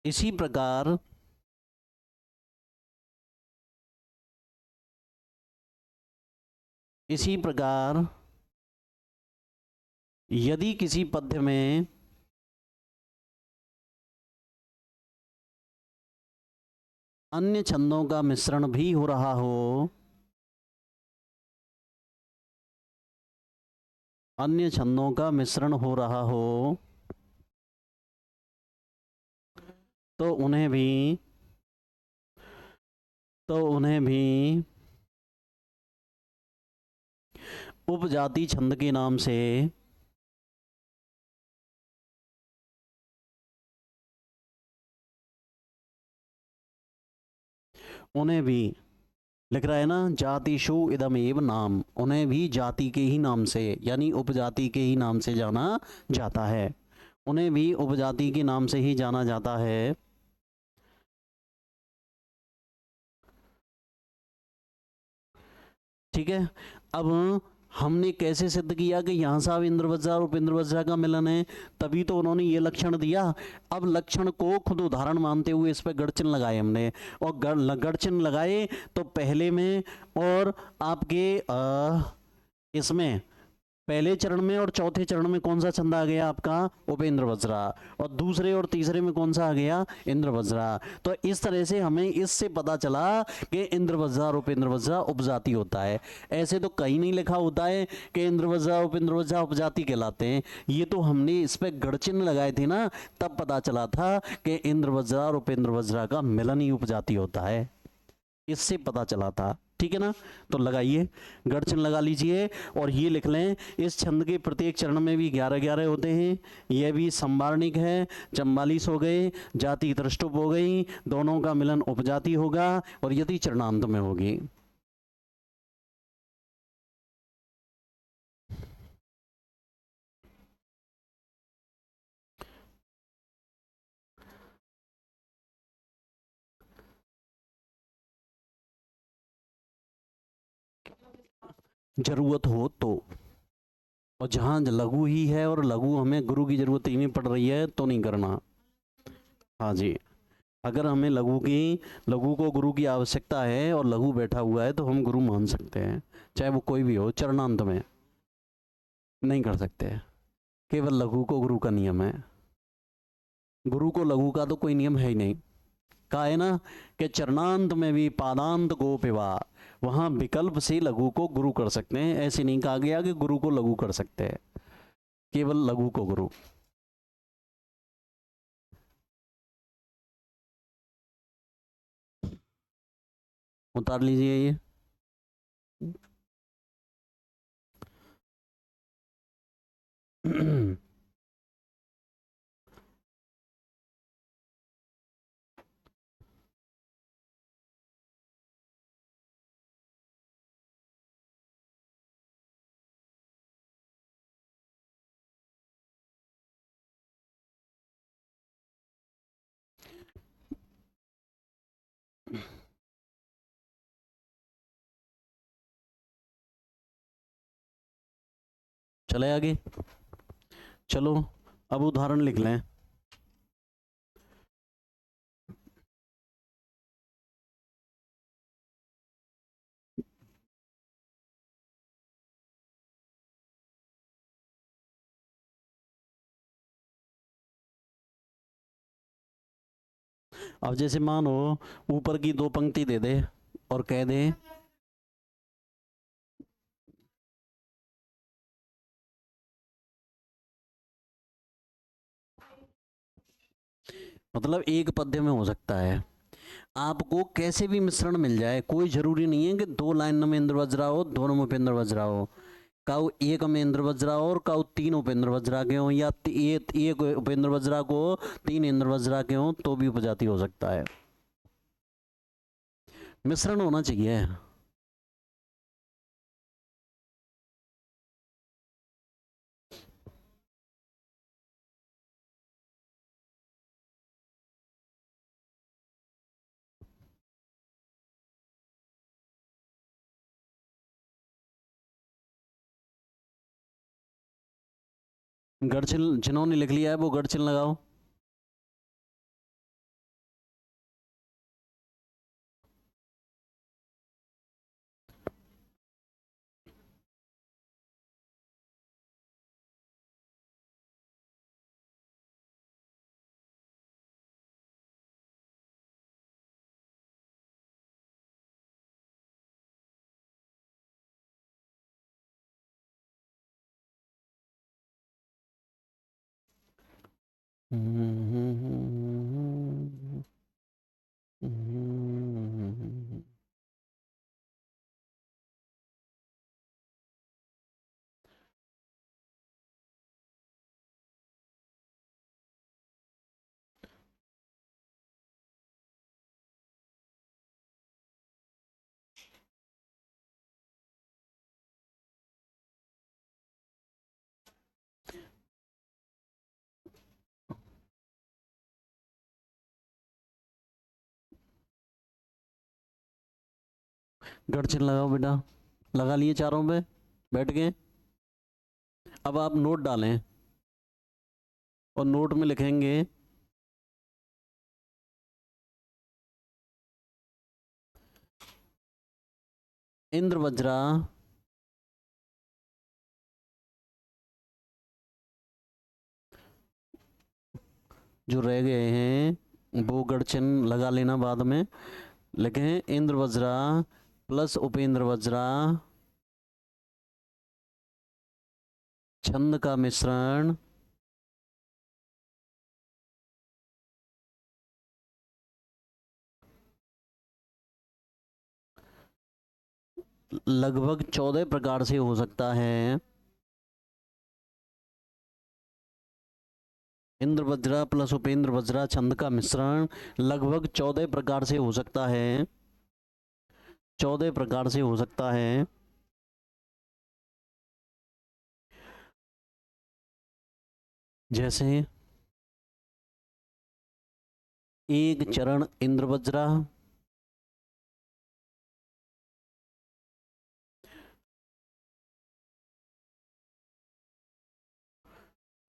इसी प्रकार यदि किसी पद्य में अन्य छंदों का मिश्रण भी हो रहा हो, अन्य छंदों का मिश्रण हो रहा हो, तो उन्हें भी उपजाति छंद के नाम से उन्हें भी लिख रहा है ना, जातिषु इदमेव नाम, उन्हें भी जाति के ही नाम से यानी उपजाति के ही नाम से जाना जाता है। उन्हें भी उपजाति के नाम से ही जाना जाता है। ठीक है। अब हमने कैसे सिद्ध किया कि यहाँ साहब इंद्र वज्रा और उपेंद्र वज्रा का मिलन है, तभी तो उन्होंने ये लक्षण दिया। अब लक्षण को खुद उदाहरण मानते हुए इस पर गढ़चिन्ह लगाए हमने, और गढ़चिन्ह लगाए तो पहले में और आपके इसमें पहले चरण में और चौथे चरण में कौन सा छंद आ गया आपका, उपेंद्र वज्रा, और दूसरे और तीसरे में कौन सा आ गया, इंद्र वज्रा। तो इस तरह से हमें इससे पता चला कि इंद्र वज्रा और उपेंद्र वज्रा उपजाति होता है। ऐसे तो कहीं नहीं लिखा होता है कि इंद्र वज्रा उपेंद्र वज्रा उपजाति कहलाते हैं। ये तो हमने इस पर गढ़चिन्ह लगाए थे ना, तब पता चला था कि इंद्र वज्रा और उपेंद्र वज्रा का मिलन ही उपजाति होता है, इससे पता चला था। ठीक है ना, तो लगाइए, गढ़चिन्ह लगा लीजिए और ये लिख लें, इस छंद के प्रत्येक चरण में भी 11-11 होते हैं। यह भी संवारणिक है, 44 हो गए, जाति त्रिष्टुप हो गई, दोनों का मिलन उपजाति होगा और यदि चरणांत में होगी। जरूरत हो तो, और जहाँ लघु ही है और लघु हमें गुरु की जरूरत ही नहीं पड़ रही है तो नहीं करना। हाँ जी, अगर हमें लघु को गुरु की आवश्यकता है और लघु बैठा हुआ है तो हम गुरु मान सकते हैं, चाहे वो कोई भी हो। चरणांत में नहीं कर सकते, केवल लघु को गुरु का नियम है। गुरु को लघु का तो कोई नियम है ही नहीं। कहा है ना कि चरणांत में भी पादांत गोपिवा, वहां विकल्प से लघु को गुरु कर सकते हैं। ऐसे नहीं कहा गया कि गुरु को लघु कर सकते हैं, केवल लघु को गुरु। उतार लीजिए ये। चले आगे, चलो अब उदाहरण लिख लें। अब जैसे मानो ऊपर की 2 पंक्ति दे दे और कह दे मतलब एक पद्य में हो सकता है। आपको कैसे भी मिश्रण मिल जाए, कोई जरूरी नहीं है कि दो लाइन में इंद्र वज्रा हो, दोनों में उपेंद्र वज्रा हो। काउ एक में इंद्र वज्रा हो और काउ तीन उपेंद्र वज्रा के हो, या एक उपेंद्र वज्रा को तीन इंद्र वज्रा के हो, तो भी उपजाति हो सकता है। मिश्रण होना चाहिए। गड़चिल जिन्होंने लिख लिया है वो गड़चिल लगाओ। गड़चिल लगाओ बेटा, लगा लिए चारों पे बैठ के। अब आप नोट डालें और नोट में लिखेंगे इंद्र वज्रा जो रह गए हैं वो गड़चिन लगा लेना बाद में। लिखें इंद्र वज्रा प्लस उपेंद्र वज्रा छंद का मिश्रण लगभग 14 प्रकार से हो सकता है। इंद्र वज्रा प्लस उपेंद्र वज्रा छंद का मिश्रण लगभग 14 प्रकार से हो सकता है, 14 प्रकार से हो सकता है। जैसे एक चरण इंद्र वज्रा,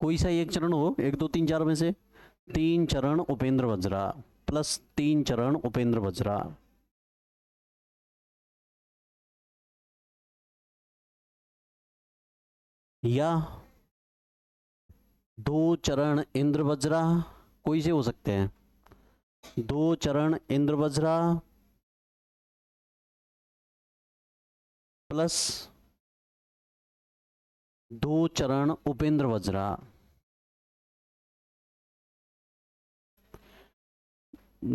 कोई सा एक चरण हो, एक दो तीन चार में से, तीन चरण उपेंद्र वज्रा प्लस तीन चरण उपेंद्र वज्रा, या दो चरण इंद्र वज्रा, कोई से हो सकते हैं, दो चरण इंद्र वज्रा प्लस दो चरण उपेंद्र वज्रा,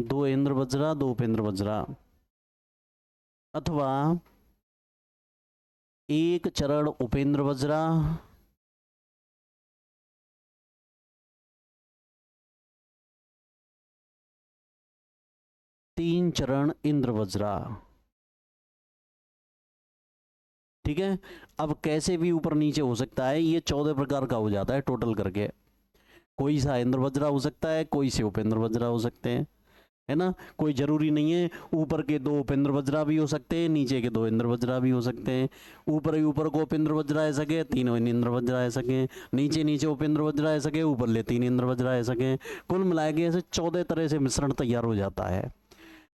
दो इंद्र वज्रा दो उपेंद्र वज्रा, अथवा एक चरण उपेंद्र वज्रा तीन चरण इंद्र वज्रा। ठीक है, अब कैसे भी ऊपर नीचे हो सकता है, ये 14 प्रकार का हो जाता है टोटल करके। कोई सा इंद्र वज्रा हो सकता है, कोई से उपेंद्र वज्रा हो सकते हैं, है ना। कोई जरूरी नहीं है ऊपर के दो उपेंद्र वज्रा भी हो सकते हैं, नीचे के दो इंद्र वज्रा भी हो सकते हैं। ऊपर ही ऊपर को उपेंद्र वज्रा ऐ सके, तीनों इंद्र वज्रा ऐ सके, नीचे नीचे उपेंद्र वज्रा ऐ सके, ऊपर ले तीन इंद्र वज्रा ऐ सके। कुल मिला के ऐसे 14 तरह से मिश्रण तैयार हो जाता है।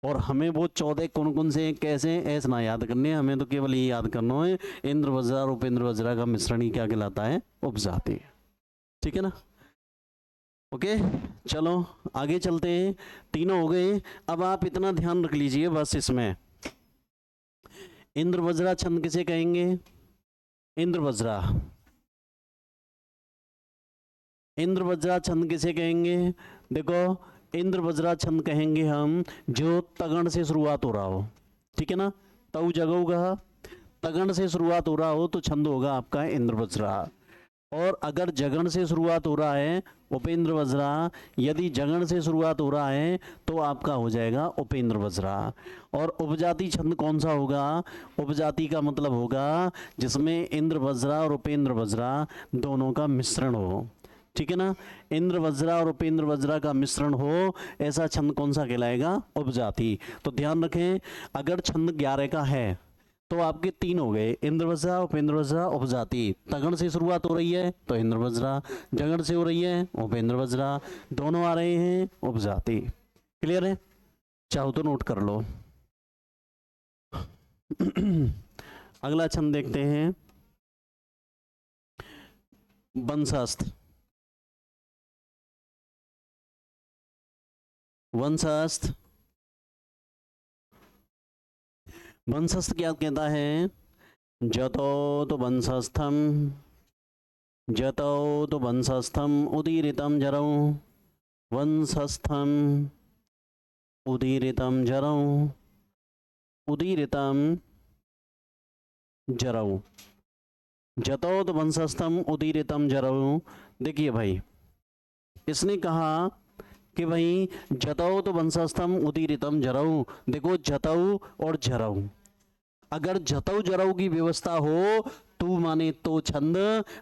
और हमें वो 14 कौन कौन से कैसे ऐसे ना याद करने, हमें तो केवल ये याद करना है इंद्र वज्रा और उपेंद्र वज्रा का मिश्रण ही क्या कहलाता है, उपजाति। ठीक है ना। ओके, चलो आगे चलते हैं। तीनों हो गए। अब आप इतना ध्यान रख लीजिए बस इसमें, इंद्र वज्रा छंद किसे कहेंगे, इंद्र वज्रा, इंद्र वज्रा छंद किसे कहेंगे। देखो इंद्र वज्रा छंद कहेंगे हम जो तगण से शुरुआत हो रहा हो, ठीक है ना। तऊ जगऊगा, तगण से शुरुआत हो रहा हो तो छंद होगा आपका इंद्र वज्रा। और अगर जगण से शुरुआत हो रहा है उपेंद्र वज्रा, यदि जगण से शुरुआत हो रहा है तो आपका हो जाएगा उपेंद्र वज्रा। और उपजाति छंद कौन सा होगा? उपजाति का मतलब होगा जिसमें इंद्र वज्रा और उपेंद्र वज्रा दोनों का मिश्रण हो, ठीक है ना। इंद्र वज्रा और उपेंद्र वज्रा का मिश्रण हो, ऐसा छंद कौन सा कहलाएगा? उपजाति। तो ध्यान रखें, अगर छंद 11 का है तो आपके 3 हो गए, इंद्र वज्रा, उपेंद्र वज्रा, उपजाति। तगण से शुरुआत हो रही है तो इंद्र वज्रा, जगण से हो रही है उपेंद्र वज्रा, दोनों आ रहे हैं उपजाति। क्लियर है? चाहो तो नोट कर लो। अगला छंद देखते हैं, वंशस्थ। वंशस्थ, वंशस्थ क्या कहता है? जतोत वंशस्थम, जतोत वंशस्थम उदीरितम जरौ, वंशस्थम उदीरितम जरौ, उदीरितम जरौ, जतोत वंशस्थम उदीरितम जरौ। देखिए भाई, इसने कहा कि भाई जतौ तो वंशस्थम उदीरितम जरऊ। देखो जतऊ और जरऊ, अगर जतऊ जरऊ की व्यवस्था हो तू माने तो छंद,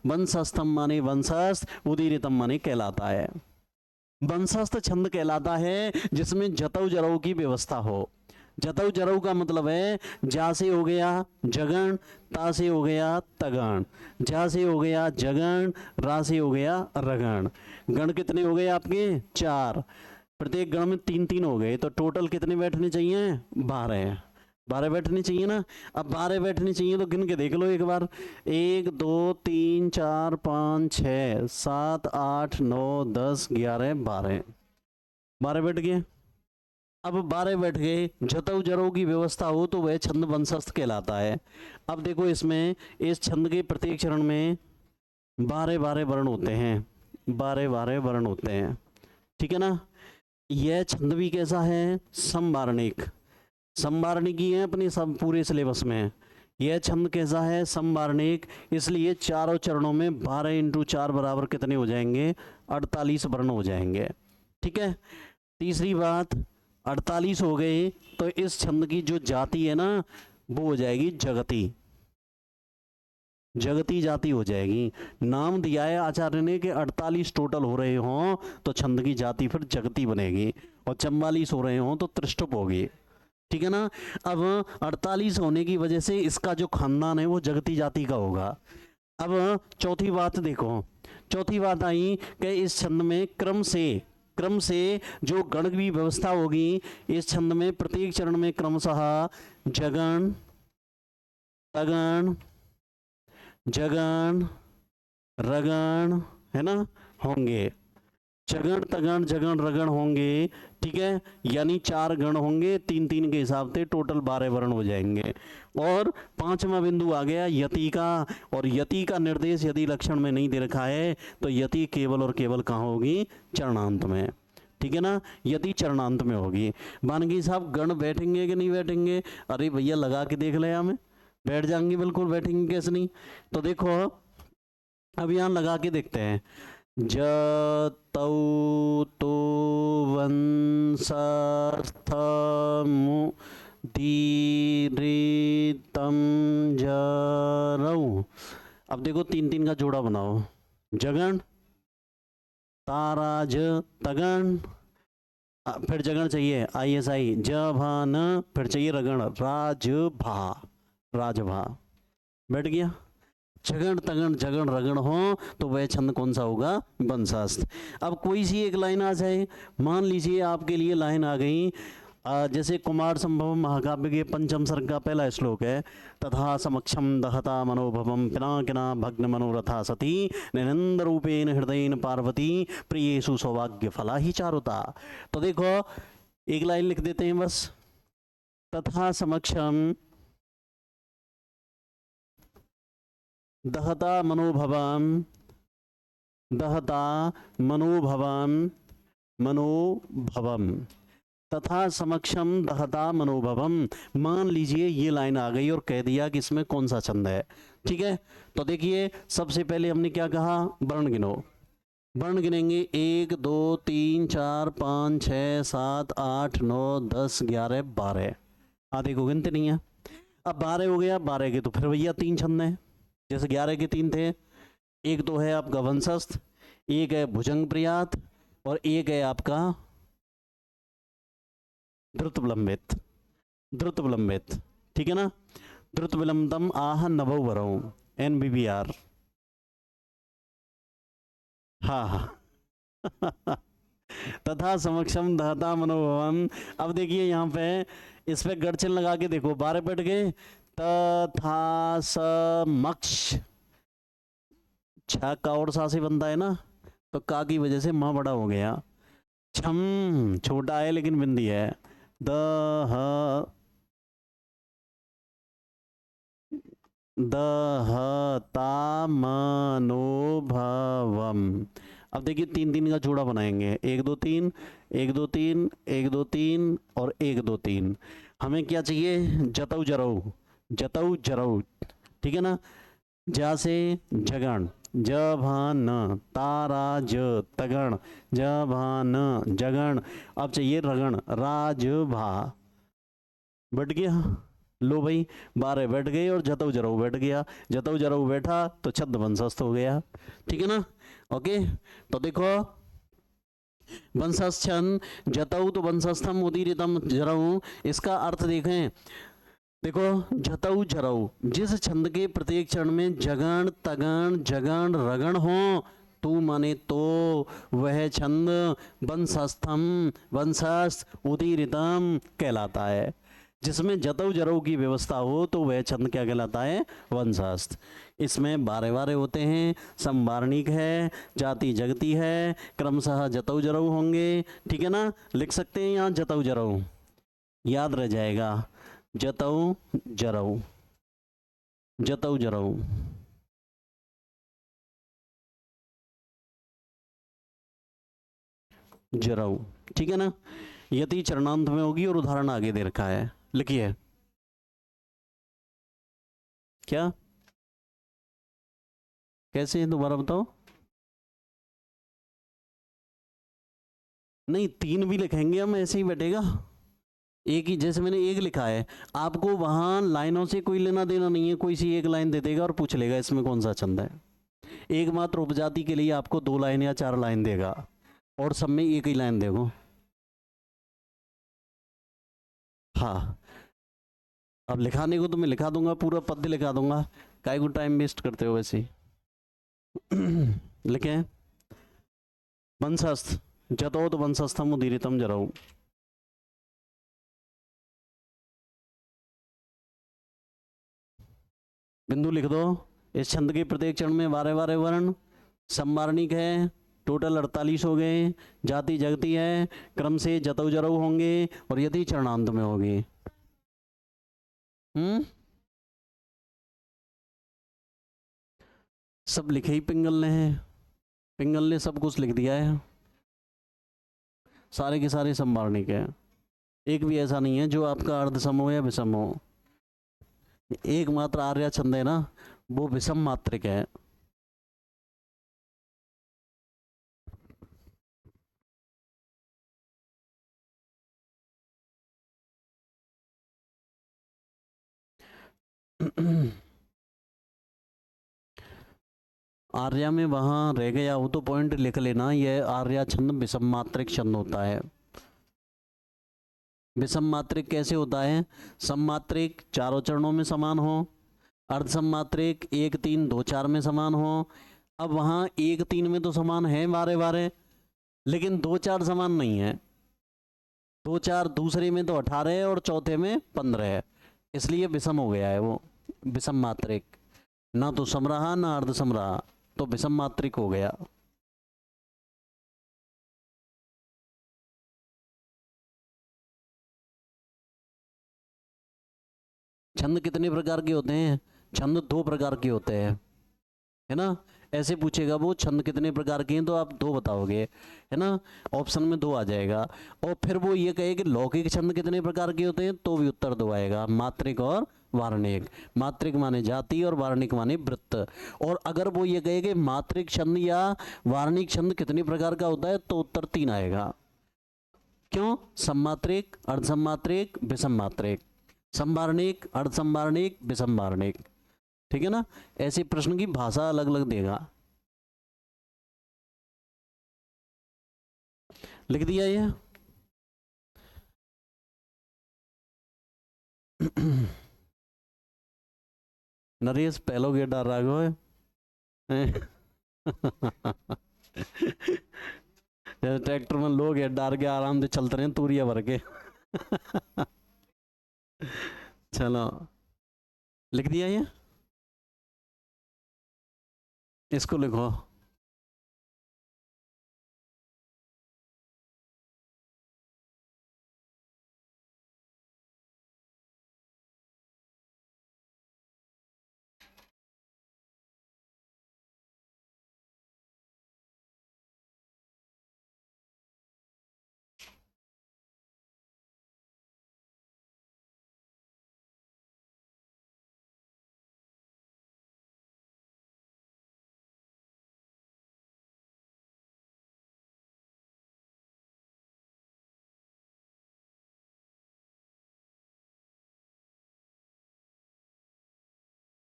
वंशस्थम माने वंशस्थ, उदीरितम माने कहलाता है। वंशस्थ छंद कहलाता है जिसमें जतऊ जरऊ की व्यवस्था हो। जतऊ जरऊ का मतलब है जा से हो गया जगण, ता से हो गया तगण, जा से हो गया जगण, रा से हो गया रगण। गण कितने हो गए आपके? 4। प्रत्येक गण में 3-3 हो गए, तो टोटल कितने बैठने चाहिए? 12। 12 बैठने चाहिए ना। अब 12 बैठने चाहिए तो गिन के देख लो एक बार। 1 2 3 4 5 6 7 8 9 10 11 12, 12 बैठ गए। अब 12 बैठ गए, जतऊ जरऊ की व्यवस्था हो तो वह छंद वंशस्थ कहलाता है। अब देखो इसमें, इस छंद के प्रत्येक चरण में 12-12 वर्ण होते हैं, 12-12 वर्ण होते हैं, ठीक है ना। यह छंद भी कैसा है? समवार्णिक। समवार्णिक ही है अपने सब पूरे सिलेबस में। यह छंद कैसा है? समवार्णिक। इसलिए चारों चरणों में 12 × 4 बराबर कितने हो जाएंगे? 48 वर्ण हो जाएंगे, ठीक है। तीसरी बात, 48 हो गए तो इस छंद की जो जाति है ना वो हो जाएगी जगती, जगती जाति हो जाएगी। नाम दिया है आचार्य ने कि 48 टोटल हो रहे हों तो छंद की जाति फिर जगती बनेगी, और 44 हो रहे हों तो त्रिष्टुप होगी, ठीक है ना। अब 48 होने की वजह से इसका जो खानदान है वो जगती जाति का होगा। अब चौथी बात देखो, चौथी बात आई कि इस छंद में क्रम से जो गण की व्यवस्था होगी, इस छंद में प्रत्येक चरण में क्रमशः जगण, तगण, जगण, रगण, है ना, होंगे। जगण तगण जगण रगण होंगे, ठीक है। यानी 4 गण होंगे, 3-3 के हिसाब से टोटल 12 वर्ण हो जाएंगे। और 5वां बिंदु आ गया यति का, और यति का निर्देश यदि लक्षण में नहीं दे रखा है तो यति केवल और केवल कहाँ होगी? चरणांत में, ठीक है ना। यदि चरणांत में होगी। बानगी साहब गण बैठेंगे कि नहीं बैठेंगे? अरे भैया लगा के देख ले, हमें बैठ जाएंगे, बिल्कुल बैठेंगे, कैसे नहीं। तो देखो अब यहाँ लगा के देखते हैं। जतौ तो वंशस्थमुदीरितम जरौ। अब देखो 3-3 का जोड़ा बनाओ। जगण, ताराज, तगण, फिर जगण चाहिए ISI, जभान, फिर चाहिए रगण, राजभा, राजभा। बैठ गया। जगण तगण जगण रगण हो तो वह छंद कौन सा होगा? वंशस्थ। अब कोई सी एक लाइन आ जाए, मान लीजिए आपके लिए लाइन आ गई, जैसे कुमार संभव महाकाव्य के 5म सर्ग का पहला श्लोक है, तथा समक्षम दहता मनोभवम पिनाकिना भग्न मनोरथा सती निनंद रूपेण हृदयेन पार्वती प्रियेषु सौभाग्य फला ही चारुता। तो देखो एक लाइन लिख देते हैं बस, तथा समक्षम दहता मनोभवम, दहता मनोभवम मनोभवम तथा समक्षम दहता मनोभवम। मान लीजिए ये लाइन आ गई और कह दिया कि इसमें कौन सा छंद है। ठीक है, तो देखिए सबसे पहले हमने क्या कहा, वर्ण गिनो। वर्ण गिनेंगे 1 2 3 4 5 6 7 8 9 10 11 12। आधे को गिनते नहीं है। अब 12 हो गया, 12 के तो फिर भैया 3 छंद हैं, जैसे 11 के 3 थे। एक तो है आपका वंशस्थ, एक है भुजंग प्रयात, और एक है आपका द्रुत विलंबित। द्रुत विलंबित, ठीक है ना। द्रुत विलंबतम आह नभो वरौ, NBBR। हाँ हाँ तथा समक्षम दहता मनोभवन। अब देखिए यहाँ पे इस पे गड़चन लगा के देखो, 12 बैठ गए। तथा समक्ष, छा का और सा से बनता है ना, तो का की वजह से माँ बड़ा हो गया। छम छोटा है लेकिन बिंदी है। दह दहता मनोभवम। अब देखिए 3 3 का जोड़ा बनाएंगे, 1 2 3 1 2 3 1 2 3 और 1 2 3। हमें क्या चाहिए, जतऊ जरऊ, जतऊ जरऊ, ठीक है ना। जा से जगण, जभान, तारा ज तगण, जभान जगण। अब चाहिए रगण, राजभा। बैठ गया, लो भाई 12 बैठ गए और जतऊ जरऊ बैठ गया। जतऊ जरऊ बैठा तो छद्म वंशस्थ हो गया, ठीक है ना। ओके, तो देखो वंशस्थन जतऊ तो वंशस्थम उदीरितम जरऊ, इसका अर्थ देखें। देखो जतऊ जरऊ, जिस छंद के प्रत्येक चरण में जगण तगण जगण रगण हो, तू माने तो वह छंद वंशस्थम वंशस्थ उदीरितम कहलाता है। जिसमें जतऊ जरऊ की व्यवस्था हो तो वह छंद क्या कहलाता है, वंशस्थ। इसमें 12 12 होते हैं, संवारणिक है, जाति जगती है, क्रमशः जतऊ जरऊ होंगे, ठीक है ना। लिख सकते हैं यहाँ जतऊ जरऊ, याद रह जाएगा। जतऊ जरऊ, जतऊ जरऊ। जरऊ, ठीक है ना। यति चरणांत में होगी और उदाहरण आगे दे रखा है, लिखिए। क्या कैसे है, दोबारा बताओ। नहीं 3 भी लिखेंगे हम, ऐसे ही बैठेगा। एक ही, जैसे मैंने एक लिखा है, आपको वहां लाइनों से कोई लेना देना नहीं है, कोई सी एक लाइन दे देगा और पूछ लेगा इसमें कौन सा छंद है। एकमात्र उपजाति के लिए आपको 2 लाइन या 4 लाइन देगा, और सब में एक ही लाइन देगा। हाँ, अब लिखाने को तो मैं लिखा दूंगा, पूरा पद्य लिखा दूंगा, काय को टाइम वेस्ट करते हो वैसे। लिखें, वंशस्थ, जतोत वंशस्थम उदीरितम जरऊ। बिंदु लिख दो। इस छंद के प्रत्येक चरण में 12 12 वर्ण, संवारणिक है, टोटल 48 हो गए, जाति जगती है, क्रम से जतऊ जरऊ होंगे और यदि चरणांत में होगी। सब लिखे ही पिंगल ने है, पिंगल ने सब कुछ लिख दिया है, सारे के सारे संवारणिक है। एक भी ऐसा नहीं है जो आपका अर्धसम हो या विषम हो। एकमात्र आर्या छंद है ना, वो विषम मात्रिक है। आर्या में वहां रह गया हो तो पॉइंट लिख लेना, यह आर्या छंद विषम मात्रिक छंद होता है। विषम मात्रिक कैसे होता है, सममात्रिक चारों चरणों में समान हो, अर्ध सममात्रिक 1 3 2 4 में समान हो। अब वहां 1 3 में तो समान है 12 12, लेकिन 2 4 समान नहीं है। 2 4 दूसरे में तो 18 है और चौथे में 15 है, इसलिए विषम हो गया है वो, विषम मात्रिक। ना तो सम रहा ना अर्ध सम रहा, तो विषम मात्रिक हो गया। छंद कितने प्रकार के होते हैं, छंद 2 प्रकार के होते हैं, है ना। ऐसे पूछेगा वो छंद कितने प्रकार के हैं तो आप दो बताओगे, है ना, ऑप्शन में दो आ जाएगा। और फिर वो ये कहे कि लौकिक छंद कितने प्रकार के होते हैं तो भी उत्तर दो आएगा, मात्रिक और वार्णिक। मात्रिक माने जाति और वार्णिक माने वृत्त। और अगर वो ये कहे कि मात्रिक छंद या वार्णिक छंद कितने प्रकार का होता है तो उत्तर तीन आएगा। क्यों? सम्मात्रिक, अर्धसम्मात्रिक, विषममात्रिक, संवार्णिक, अर्धसंवार्णिक, विषमवार्णिक। ठीक है ना, ऐसे प्रश्न की भाषा अलग अलग देगा। लिख दिया ये? नरेश पहलो गेट डाल रहा है ट्रैक्टर में लोग गेट डाल के आराम से चलते रहे तूरिया भर के चलो लिख दिया ये, इसको लिखो।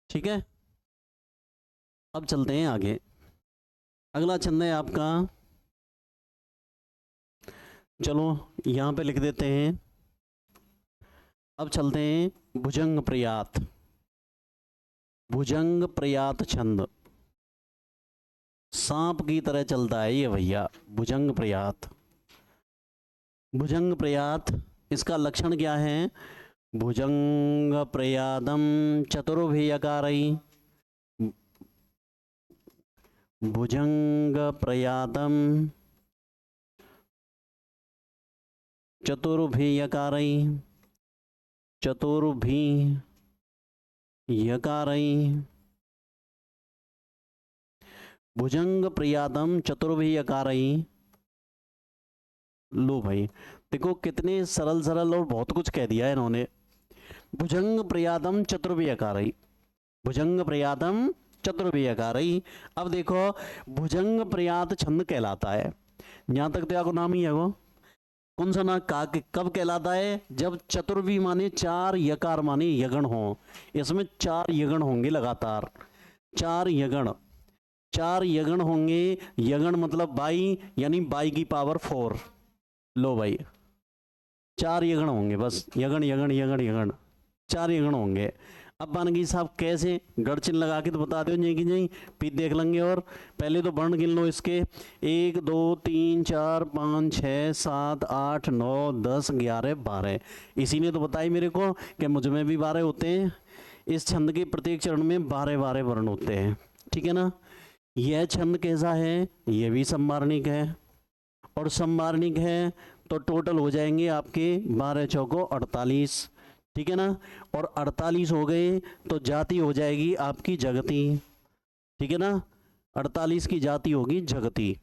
ठीक है, अब चलते हैं आगे। अगला छंद है आपका, चलो यहां पे लिख देते हैं। अब चलते हैं भुजंग प्रयात। भुजंग प्रयात छंद, सांप की तरह चलता है ये भैया, भुजंग प्रयात। भुजंग प्रयात, इसका लक्षण क्या है? भुजंग प्रयादम चतुर्भुजकारई, भुजंग प्रयातम चतुर्भुजकारई, चतुर्भुजकारई, भुजंग प्रयातम चतुर्भुजकारई। लो भाई देखो कितने सरल सरल और बहुत कुछ कह दिया है इन्होंने। भुजंग प्रयातम चतुर्भुजकारई, भुजंग प्रयातम चतुर्भुजकारई। अब देखो भुजंग प्रयात छंद कहलाता है, यहां तक तो आपको नाम ही है वो। कौन सा ना कब कहलाता है? जब चतुर्वी माने चार, यकार माने यगण हो। इसमें चार यगण होंगे लगातार, चार यगण, चार यगण होंगे। यगण मतलब बाई, यानी बाई की पावर 4। लो भाई चार यगण होंगे बस, यगण यगण यगण यगण, चार यगण होंगे। अब बानगी साहब कैसे? गढ़ चिन्ह लगा के तो बता दो नहीं कि नहीं, फिर देख लेंगे। और पहले तो वर्ण गिन लो इसके, 1 2 3 4 5 6 7 8 9 10 11 12। इसी ने तो बताई मेरे को कि मुझ में भी 12 होते हैं। इस छंद के प्रत्येक चरण में 12 12 वर्ण होते हैं। ठीक है ना। यह छंद कैसा है? यह भी संवार्णिक है, और संवार्णिक है तो टोटल हो जाएंगे आपके 12 चौको 48। ठीक है ना। और 48 हो गए तो जाति हो जाएगी आपकी जगती। ठीक है ना, 48 की जाति होगी जगती।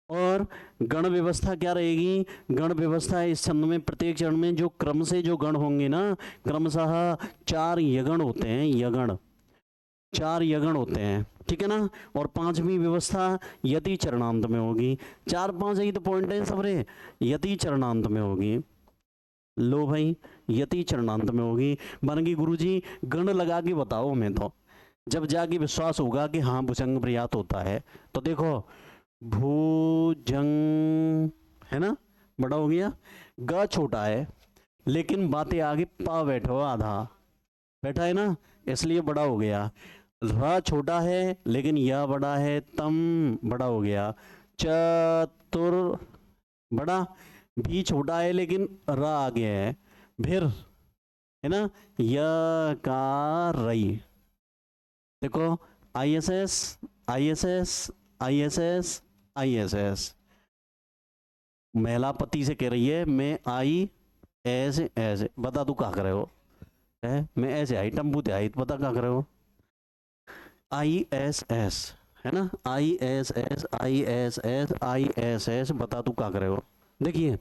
और गण व्यवस्था क्या रहेगी? गण व्यवस्था इस छंद में प्रत्येक चरण में जो क्रम से जो गण होंगे ना, क्रमशः 4 यगण होते हैं, यगण 4 यगण होते हैं। ठीक है ना। और 5वीं व्यवस्था यति चरणांत में होगी। 4 5 यही तो पॉइंट है सबरे, यति चरणांत में होगी। लो भाई यति चरणांत में होगी। बनगी गुरुजी गण लगा के बताओ हमें, तो जब जाके विश्वास होगा कि हाँ भुजंग प्रयात होता है। तो देखो भुजंग है ना, बड़ा हो गया, ग छोटा है लेकिन बातें आगे पा बैठो आधा बैठा है ना, इसलिए बड़ा हो गया। र छोटा है लेकिन यह बड़ा है, तम बड़ा हो गया। चतुर बड़ा, भी छोटा है लेकिन र आ गया है, फिर है ना यकारई। देखो ISS ISS ISS ISS, महिला पति से कह रही है मैं आई ऐसे ऐसे, बता तू क्या कर रहे हो है, मैं ऐसे आई टम्बू ते आई, बता क्या कर रहे हो। ISS है ना, ISS ISS ISS, बता तू क्या करे हो। देखिए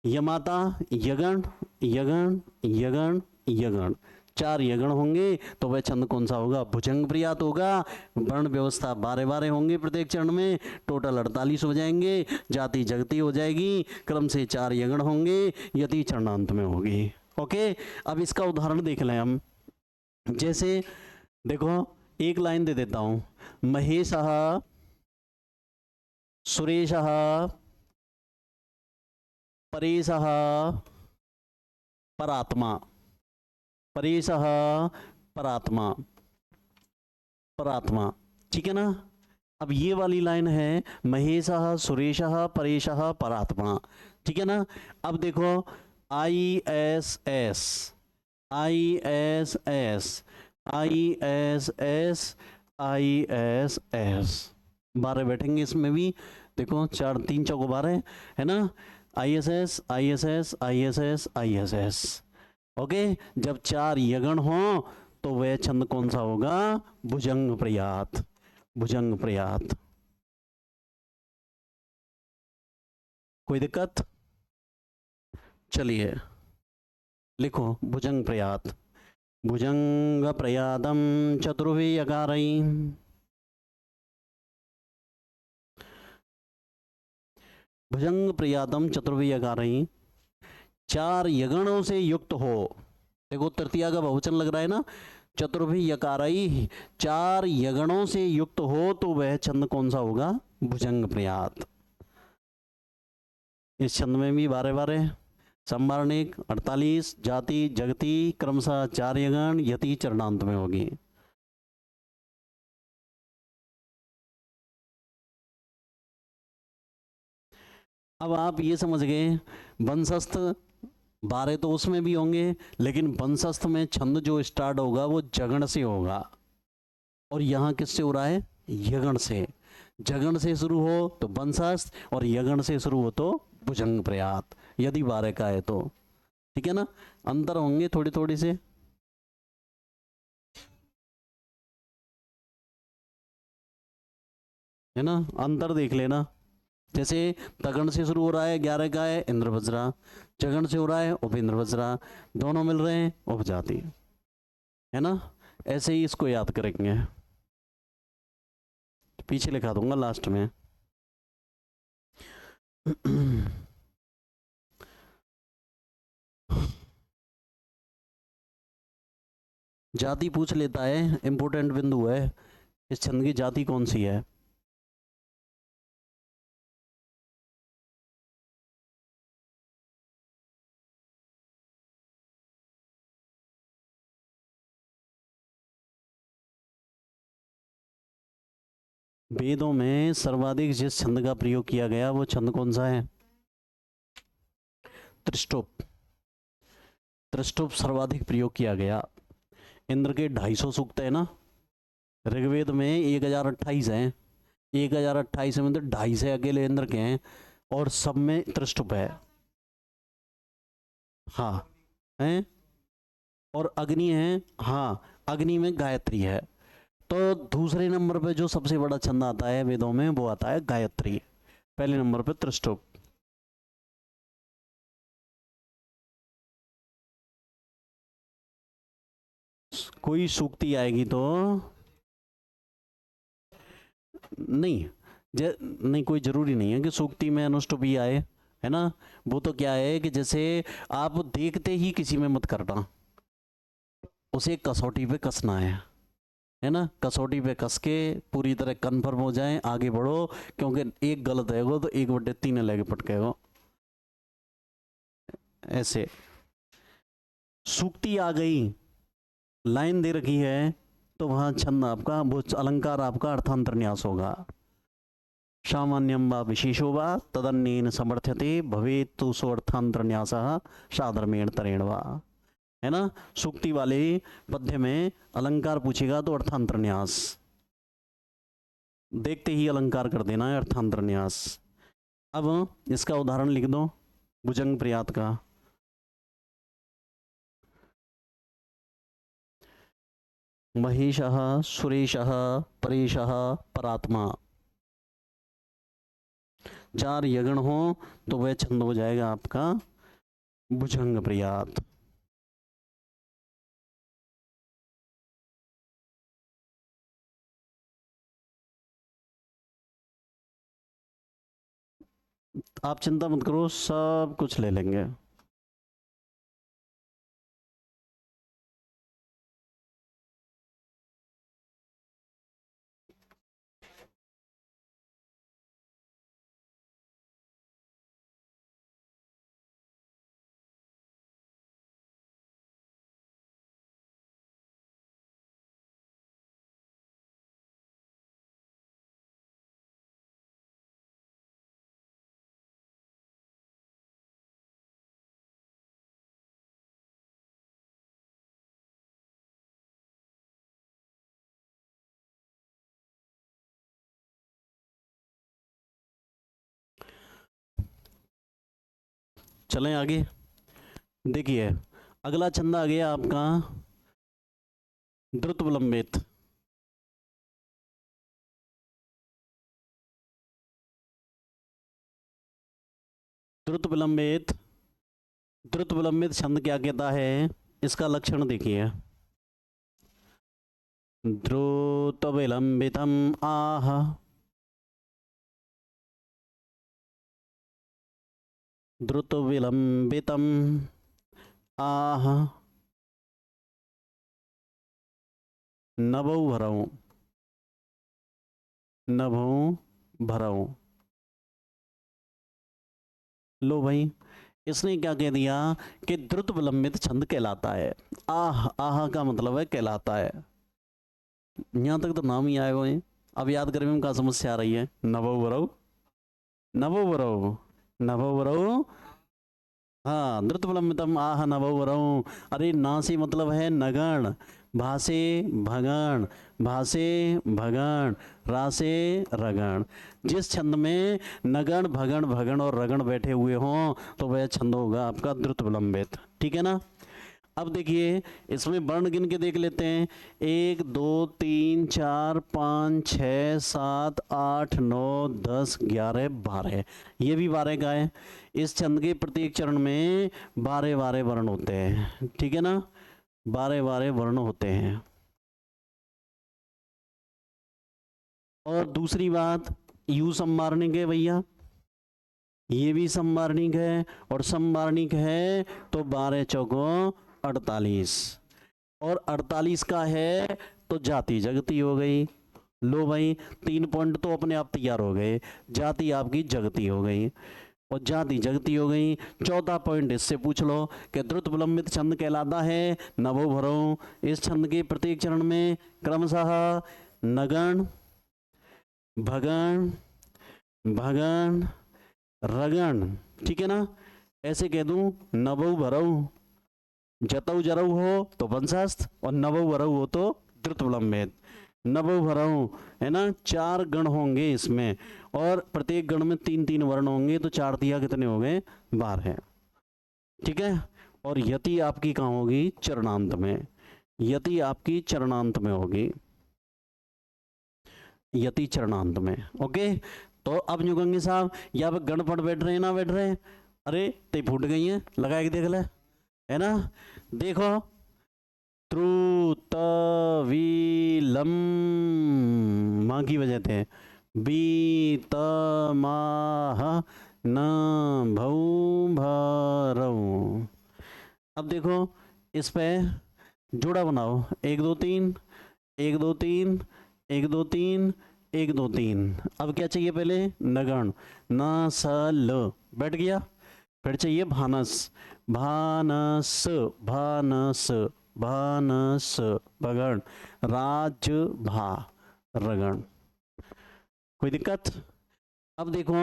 यमाता यगण यगण यगण यगण, 4 यगण होंगे तो वह छंद कौन सा होगा, भुजंग प्रयात होगा। वर्ण व्यवस्था 12 होंगे प्रत्येक चरण में, टोटल 48 हो जाएंगे। जाति जगती हो जाएगी, क्रम से 4 यगण होंगे, यति चरणांत में होगी। ओके, अब इसका उदाहरण देख लें हम। जैसे देखो एक लाइन दे देता हूं, महेशः सुरेशः परेशः परात्मा, परेशः परात्मा, परात्मा, ठीक है ना। अब ये वाली लाइन है महेशः सुरेशः परेशः परात्मा, ठीक है ना। अब देखो ISS ISS ISS ISS, 12 बैठेंगे इसमें भी। देखो 4 3 चौको 12 है ना। ISS ISS ISS ISS, okay. जब 4 यगण हो तो वह छंद कौन सा होगा, भुजंग प्रयात, भुजंग प्रयात। कोई दिक्कत, चलिए लिखो भुजंग प्रयात, भुजंग प्रयातम चतुर्भि यकारई, भुजंग प्रयातम चतुर्भि यकारई, 4 यगणों से युक्त हो। देखो तृतीया का बहुवचन लग रहा है ना, चतुर्भि यकारई, 4 यगणों से युक्त हो तो वह छंद कौन सा होगा, भुजंग प्रयात। इस छंद में भी 12 संवारणिक 48, जाति जगती क्रमशः 4 यगण, यति चरणांत में होगी। अब आप ये समझ गए, वंशस्थ 12 तो उसमें भी होंगे, लेकिन वंशस्थ में छंद जो स्टार्ट होगा वो जगण से होगा, और यहाँ किससे हो रहा है, यगण से। जगण से शुरू हो तो वंशस्थ, और यगण से शुरू हो तो भुजंग प्रयात, यदि 12 का है तो, ठीक है ना। अंतर होंगे थोड़ी थोड़ी से, है ना, अंतर देख लेना। जैसे तगण से शुरू हो रहा है 11 का है इंद्रवज्रा, जगण से हो रहा है उपेंद्रवज्रा, दोनों मिल रहे हैं उपजाति, है ना। ऐसे ही इसको याद करेंगे, पीछे लिखा दूंगा लास्ट में। जाति पूछ लेता है, इंपॉर्टेंट बिंदु है, इस छंद की जाति कौन सी है। वेदों में सर्वाधिक जिस छंद का प्रयोग किया गया वो छंद कौन सा है, त्रिष्टुप, त्रिष्टुप सर्वाधिक प्रयोग किया गया। इंद्र के 250 सूक्त है ना, ऋग्वेद में 1028 हैं, 1028 में तो 250 अकेले इंद्र के हैं, और सब में त्रिष्टुप है। हाँ हैं, और अग्नि है, हाँ अग्नि में गायत्री है। तो दूसरे नंबर पे जो सबसे बड़ा छंद आता है वेदों में वो आता है गायत्री, पहले नंबर पे त्रिष्टुप। कोई सूक्ति आएगी तो नहीं, नहीं कोई जरूरी नहीं है कि सूक्ति में अनुष्टुपी आए, है ना। वो तो क्या है कि जैसे आप देखते ही किसी में मत करना, उसे कसौटी पे कसना है ना, कसौटी पे कस के पूरी तरह कन्फर्म हो जाए, आगे बढ़ो, क्योंकि एक गलत है वो तो 1/3 लेके पटकेगा। ऐसे सूक्ति आ गई, लाइन दे रखी है, तो वहां छंद आपका, वो अलंकार आपका अर्थांतर न्यास होगा। सामान्यम व विशेषो व तदन्येन समर्थ्यते भवेत् तु स्वर्थांतर न्यासः साधर्मेण तरेण वा, है ना। सूक्ति वाले पद्य में अलंकार पूछेगा तो अर्थांतर न्यास, देखते ही अलंकार कर देना है, अर्थांतर न्यास। अब इसका उदाहरण लिख दो भुजंग प्रयात का। महेशः सुरेशः परेशः परात्मा। 4 यगण हो तो वह छंद हो जाएगा आपका भुजंग प्रयात। आप चिंता मत करो, सब कुछ ले लेंगे। चलें आगे। देखिए अगला छंद आ गया आपका द्रुत विलंबित। द्रुत विलंबित, द्रुत विलंबित छंद क्या कहता है, इसका लक्षण देखिए। द्रुत विलंबितम आह, द्रुत विलंबितम आह, नभौ भरौ, नभौ भरौ। लो भाई, इसने क्या कह दिया कि द्रुत विलंबित छंद कहलाता है। आह, आह का मतलब है कहलाता है। यहां तक तो नाम ही आए हुए हैं। अब याद करने में क्या समस्या आ रही है। नभौ भरौ, नभौ भरौ, नभौ भरौ। हाँ, द्रुत विलंबितम आह नभौ भरौ। अरे ना से मतलब है नगण, भासे भगण, भासे भगण, रासे रगण। जिस छंद में नगण भगण भगण और रगण बैठे हुए हों तो वह छंद होगा आपका द्रुत विलंबित। ठीक है ना। अब देखिए इसमें वर्ण गिन के देख लेते हैं। 1 2 3 4 5 6 7 8 9 10 11 12। ये भी 12 का है। इस छंद के प्रत्येक चरण में 12 12 वर्ण होते हैं। ठीक है ना, 12 12 वर्ण होते हैं। और दूसरी बात, यू संवारणिक है भैया, ये भी संवारणिक है। और संवारणिक है तो 12 चौको 48, और 48 का है तो जाति जगती हो गई। लो भाई, 3 पॉइंट तो अपने आप तैयार हो गए। जाति आपकी जगती हो गई और जाति जगती हो गई। चौथा पॉइंट इससे पूछ लो कि द्रुत विलंबित छंद कहलाता है नभो भरो। इस छंद के प्रत्येक चरण में क्रमशः नगण भगण भगण रगण, ठीक है ना। ऐसे कह दूं, नभो भरौ, जतौ जरौ हो तो वंशस्थ और नभो भरौ हो तो द्रुत विलंबित। नभो भरौ है ना, 4 गण होंगे इसमें और प्रत्येक गण में 3 3 वर्ण होंगे तो 4 दिया कितने हो गए, 12। ठीक है। और यति आपकी कहाँ होगी, चरणांत में। यति आपकी चरणांत में होगी, यति चरणांत में। ओके। तो अब युगंगे साहब यहाँ पे गण पढ़ बैठ रहे हैं ना, बैठ रहे हैं। अरे ते फूट गई हैं, लगा के देख ले, है ना। देखो, त्रुत विलम, माँ की वजह थे, बीत माह न भौ भरौ। अब देखो इस पे जोड़ा बनाओ, 1 2 3 1 2 3 1 2 3 1 2 3। अब क्या चाहिए, पहले नगण, न स ल बैठ गया। फिर चाहिए भानस, भानस भानस भानस भगण, राज भा रगण। कोई दिक्कत। अब देखो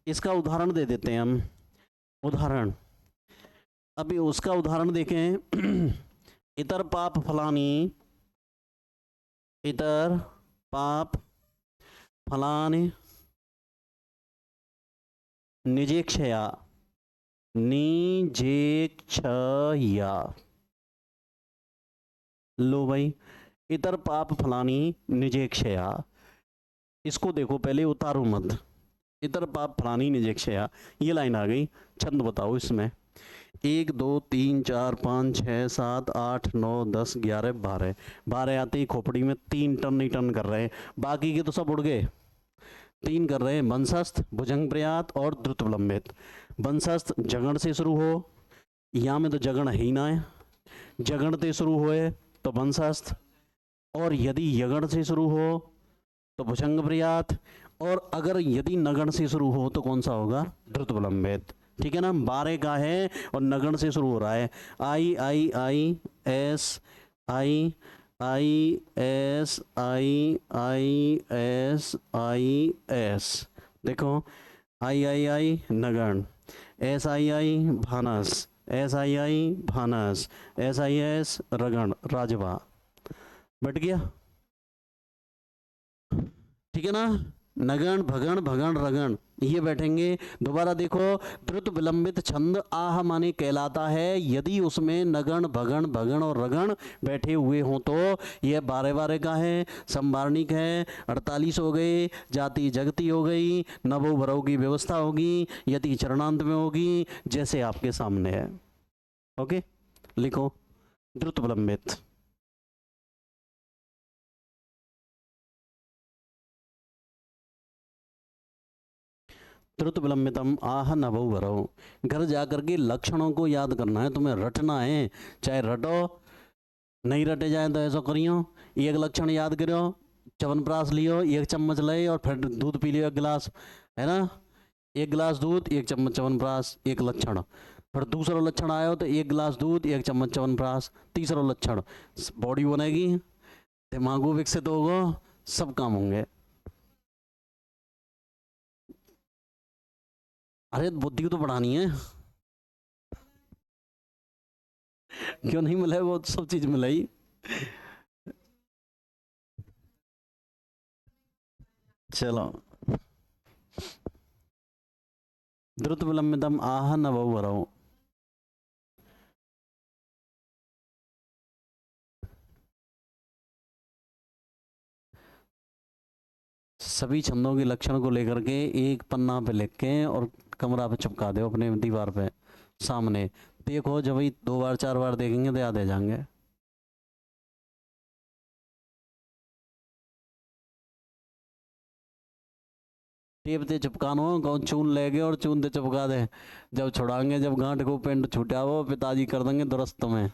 इसका उदाहरण दे देते हैं हम। उदाहरण, अभी उसका उदाहरण देखें। इतर पाप फलानी, इतर पाप फलानि निजेक्षया, निजेक्षया। लो भाई, इतर पाप फलानी निजेक्षया। इसको देखो पहले, उतारो मत। इतर पाप फलानी निजेक्षया, ये लाइन आ गई। छंद बताओ इसमें। 1 2 3 4 5 6 7 8 9 10 11 12। 12 आते ही खोपड़ी में 3 टन ही टन कर रहे हैं, बाकी के तो सब उड़ गए। 3 कर रहे हैं, वंशस्थ, भुजंग प्रयात और द्रुत विलंबित। वंशस्थ जगण से शुरू हो, यहाँ में तो जगण है ही ना है, जगण से शुरू होए तो वंशस्थ, और यदि यगण से शुरू हो तो भुजंग प्रयात, और अगर यदि नगण से शुरू हो तो कौन सा होगा? द्रुत विलंबित। ठीक है ना? 12 का है और नगण से शुरू हो रहा है। I I I S I I S I I S I S. देखो, I I I नगण, S I भानस, एस आई भानस, एस आई एस रगण, राजवा। बैठ गया? ठीक है ना? नगण भगण भगण रगण, ये बैठेंगे। दोबारा देखो, द्रुत विलंबित छंद आह माने कहलाता है यदि उसमें नगण भगण भगण और रगण बैठे हुए हों तो। यह 12 का है, संवारणिक है। 48 हो गए, जाति जगती हो गई, नवो वरव की व्यवस्था होगी, यदि चरणांत में होगी, जैसे आपके सामने है। ओके, लिखो द्रुत विलंबित। द्रुत विलंबितम आह नभो वरव। घर जाकर के लक्षणों को याद करना है, तुम्हें रटना है। चाहे रटो, नहीं रटे जाए तो ऐसा करियो, एक लक्षण याद करो, च्यवनप्राश लियो, 1 चम्मच ले, और फिर दूध पी लियो 1 गिलास, है ना? 1 गिलास दूध, 1 चम्मच च्यवनप्राश, 1 लक्षण। फिर दूसरा लक्षण आयो तो 1 गिलास दूध, 1 चम्मच च्यवनप्राश। तीसरा लक्षण, बॉडी बनेगी, दिमाग विकसित होगा, सब काम होंगे। अरे बुद्धि तो बढ़ानी है। क्यों नहीं मिले? वो सब चीज मिलाई। चलो, द्रुत विलंबितम आह नभो वरव। सभी छंदों के लक्षण को लेकर के एक पन्ना पे लिख के और कमरा पे चिपका दो, अपने दीवार पे सामने। देखो, जब वही 2 बार 4 बार देखेंगे तो याद आ जाएंगे। टेप से चिपकानो, कौन चून लेगे और चून से चिपका दे। जब छुड़ाएंगे, जब गांठ को पेंट छूटा वो पिताजी कर देंगे दुरुस्त में।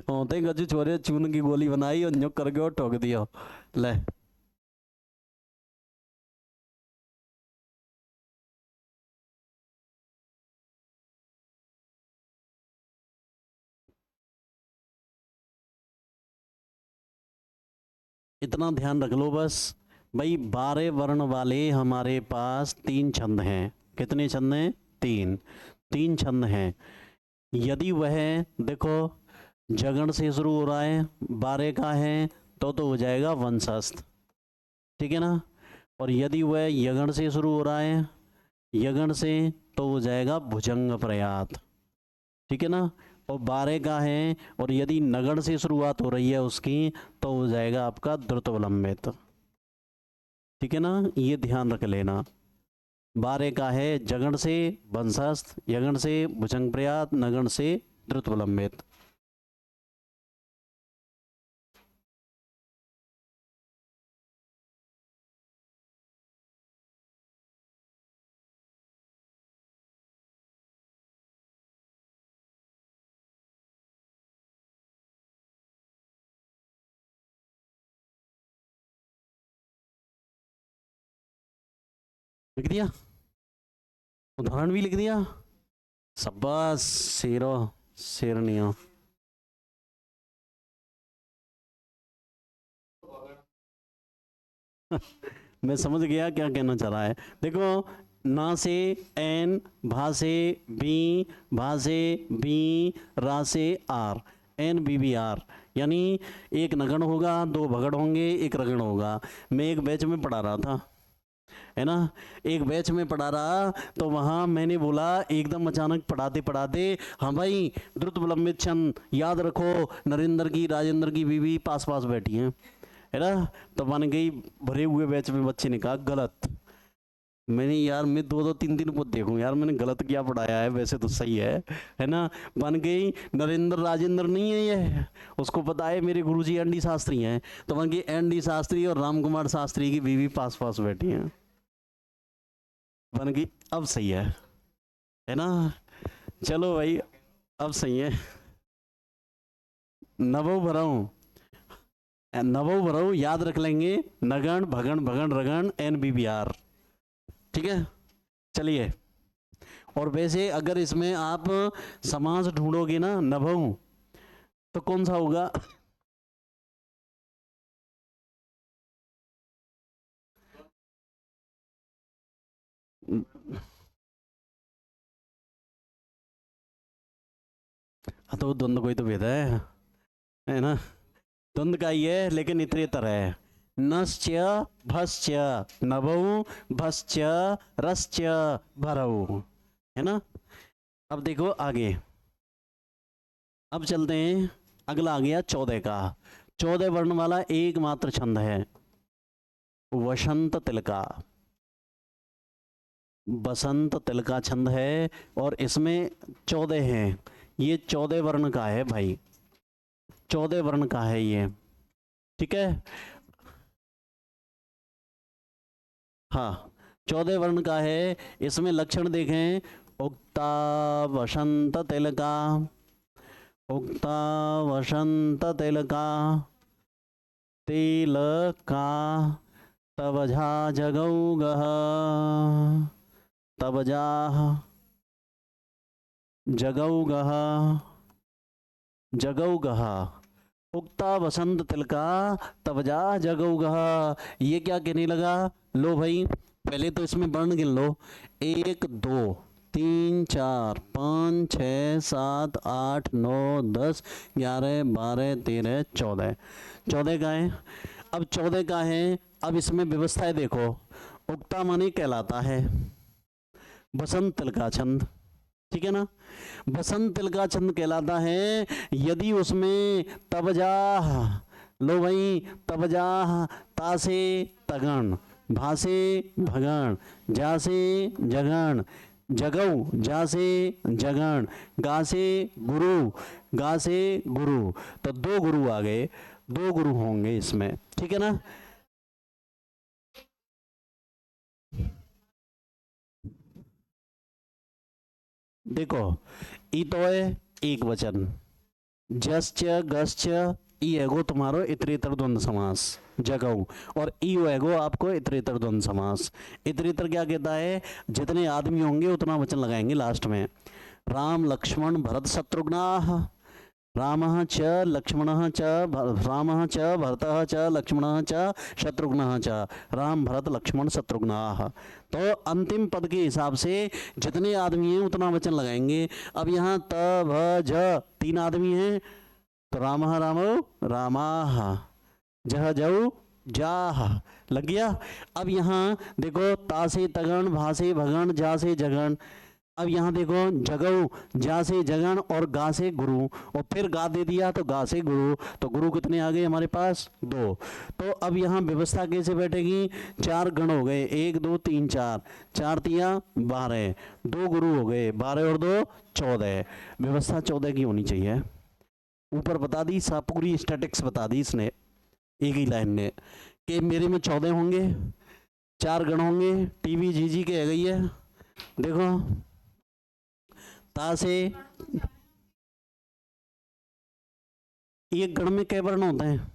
होते गजू छोरे चून की गोली बनाई और नुक करके और ठोक दिया। ले, इतना ध्यान रख लो बस भाई। 12 वर्ण वाले हमारे पास 3 छंद हैं। कितने छंद हैं? 3 छंद हैं। यदि वह, देखो, जगण से शुरू हो रहा है, 12 का है, तो हो जाएगा वंशस्थ। ठीक है ना? और यदि वह यगण से शुरू हो रहा है, यगण से, तो हो जाएगा भुजंग प्रयात। ठीक है ना? और 12 का है, और यदि नगण से शुरुआत हो रही है उसकी, तो हो जाएगा आपका द्रुत विलंबित। ठीक है ना? ये ध्यान रख लेना। 12 का है जगण से वंशस्थ, यगण से भुजंग प्रयात, नगण से द्रुत विलंबित। लिख दिया? उदाहरण भी लिख दिया? शाबाश शेरो, शेरनिया। मैं समझ गया क्या कहना चाह रहा है। देखो, ना से एन, भा से बी, भा से बी, रा से R, N B B R, यानी 1 नगण होगा, 2 भगड़ होंगे, 1 रगड़ होगा। मैं एक बैच में पढ़ा रहा था, है ना। एक बैच में पढ़ा रहा तो वहाँ मैंने बोला एकदम अचानक पढ़ाते पढ़ाते, हाँ भाई द्रुत विलंबित छंद याद रखो, नरेंद्र की राजेंद्र की बीवी पास पास बैठी हैं, है ना। तो बन गई, भरे हुए बैच में बच्चे ने कहा गलत। मैंने यार मैं दो दो तीन तीन को देखूं यार मैंने गलत क्या पढ़ाया है, वैसे तो सही है ना। बन गई नरेंद्र राजेंद्र नहीं है ये, उसको पता है मेरे गुरुजी एन डी शास्त्री हैं, तो बन गई एन डी शास्त्री और राम कुमार शास्त्री की बीवी पास पास बैठी हैं, बन गई। अब सही है ना। चलो भाई अब सही है। नवो भरऊ, नवो भरऊ याद रख लेंगे, नगण भगण भगण रगण एन बी बी आर, ठीक है। चलिए, और वैसे अगर इसमें आप समास ढूंढोगे ना नभऊ, तो कौन सा होगा? तो द्वंद्व कोई तो भेद है ना। द्वंद्व का ही है लेकिन इतरेतर है। नश्च भश्च नभऊ भश्च रश्च भरऊ, है ना। अब देखो आगे, अब चलते हैं, अगला आ गया 14 का। 14 वर्ण वाला एकमात्र छंद है वसंत तिलका, बसंत तिलका छंद है, और इसमें 14 हैं, ये 14 वर्ण का है भाई, 14 वर्ण का है ये, ठीक है। हाँ 14 वर्ण का है। इसमें लक्षण देखें, उक्ता वसंत तिलका, उक्ता वसंत तिलका, तिलका तबझा जगौगः, तबजा जगौगः, जगौगः, उक्ता वसंत तिलका तबजा जगौगः। ये क्या कहने लगा? लो भाई पहले तो इसमें वर्ण गिन लो, 1 2 3 4 5 6 7 8 9 10 11 12 13 14, 14 का है। अब 14 का है, अब इसमें व्यवस्थाएं देखो, उक्ता माने कहलाता है, बसंत तिलका छंद, ठीक है ना। बसंत तिलका छंद कहलाता है यदि उसमें तबजा, लो भाई तबजा, तासे तगण, भासे भगण, जासे जगण, जगऊ जासे जगण, गासे गुरु, गासे गुरु, तो 2 गुरु आ गए, 2 गुरु होंगे इसमें, ठीक है ना। देखो इतोय एक वचन, जश्च गश्च ई एगो तुम्हारो इतरेतर द्वंद्व समास जगऊ, और ई एगो आपको इतरेतर द्वंद्व समास। इतरेतर क्या कहता है? जितने आदमी होंगे उतना वचन लगाएंगे लास्ट में। राम लक्ष्मण भरत शत्रुघ्नाः, रामः च लक्ष्मणः च रामः च भरतः च लक्ष्मणः च शत्रुघ्नः च, राम भरत लक्ष्मण शत्रुघ्नाः। तो अंतिम पद के हिसाब से जितने आदमी हैं उतना वचन लगाएंगे। अब यहाँ त भ ज 3 आदमी हैं, तो रामः रामो रामाः, जह जऊ जाह, लग गया। अब यहाँ देखो तासे तगण, भासे भगण, जासे जगण, अब यहाँ देखो जगऊ, जा से जगण और गा से गुरु, और फिर गा दे दिया तो गा से गुरु, तो गुरु कितने आ गए हमारे पास? 2। तो अब यहाँ व्यवस्था कैसे बैठेगी? 4 गण हो गए, 1 2 3 4, 4 तिया 12, 2 गुरु हो गए, 12 और 2 14, व्यवस्था 14 की होनी चाहिए। ऊपर बता दी, सा पूरी स्टैटिक्स बता दी इसने एक ही लाइन ने, कि मेरे में 14 होंगे, 4 गण होंगे, टीवी जी के गई है, देखो ता से, एक गण में कै वर्ण होते हैं?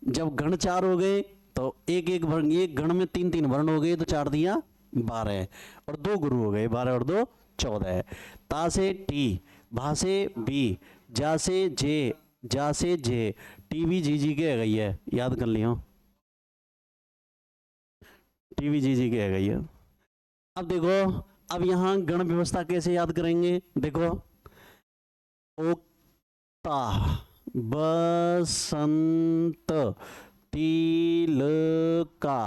जब गण 4 हो गए तो एक एक वर्ण, एक गण में 3 3 वर्ण हो गए, तो 4 दिया 12, और 2 गुरु हो गए, 12 और 2 14। ता से टी, भा से बी, जा से जे, जा से जे, टीवी जी के गई है, याद कर लियो, टीवी जी के गई है। अब देखो, अब यहां गण व्यवस्था कैसे याद करेंगे? देखो ओक्ता बसंत तिलका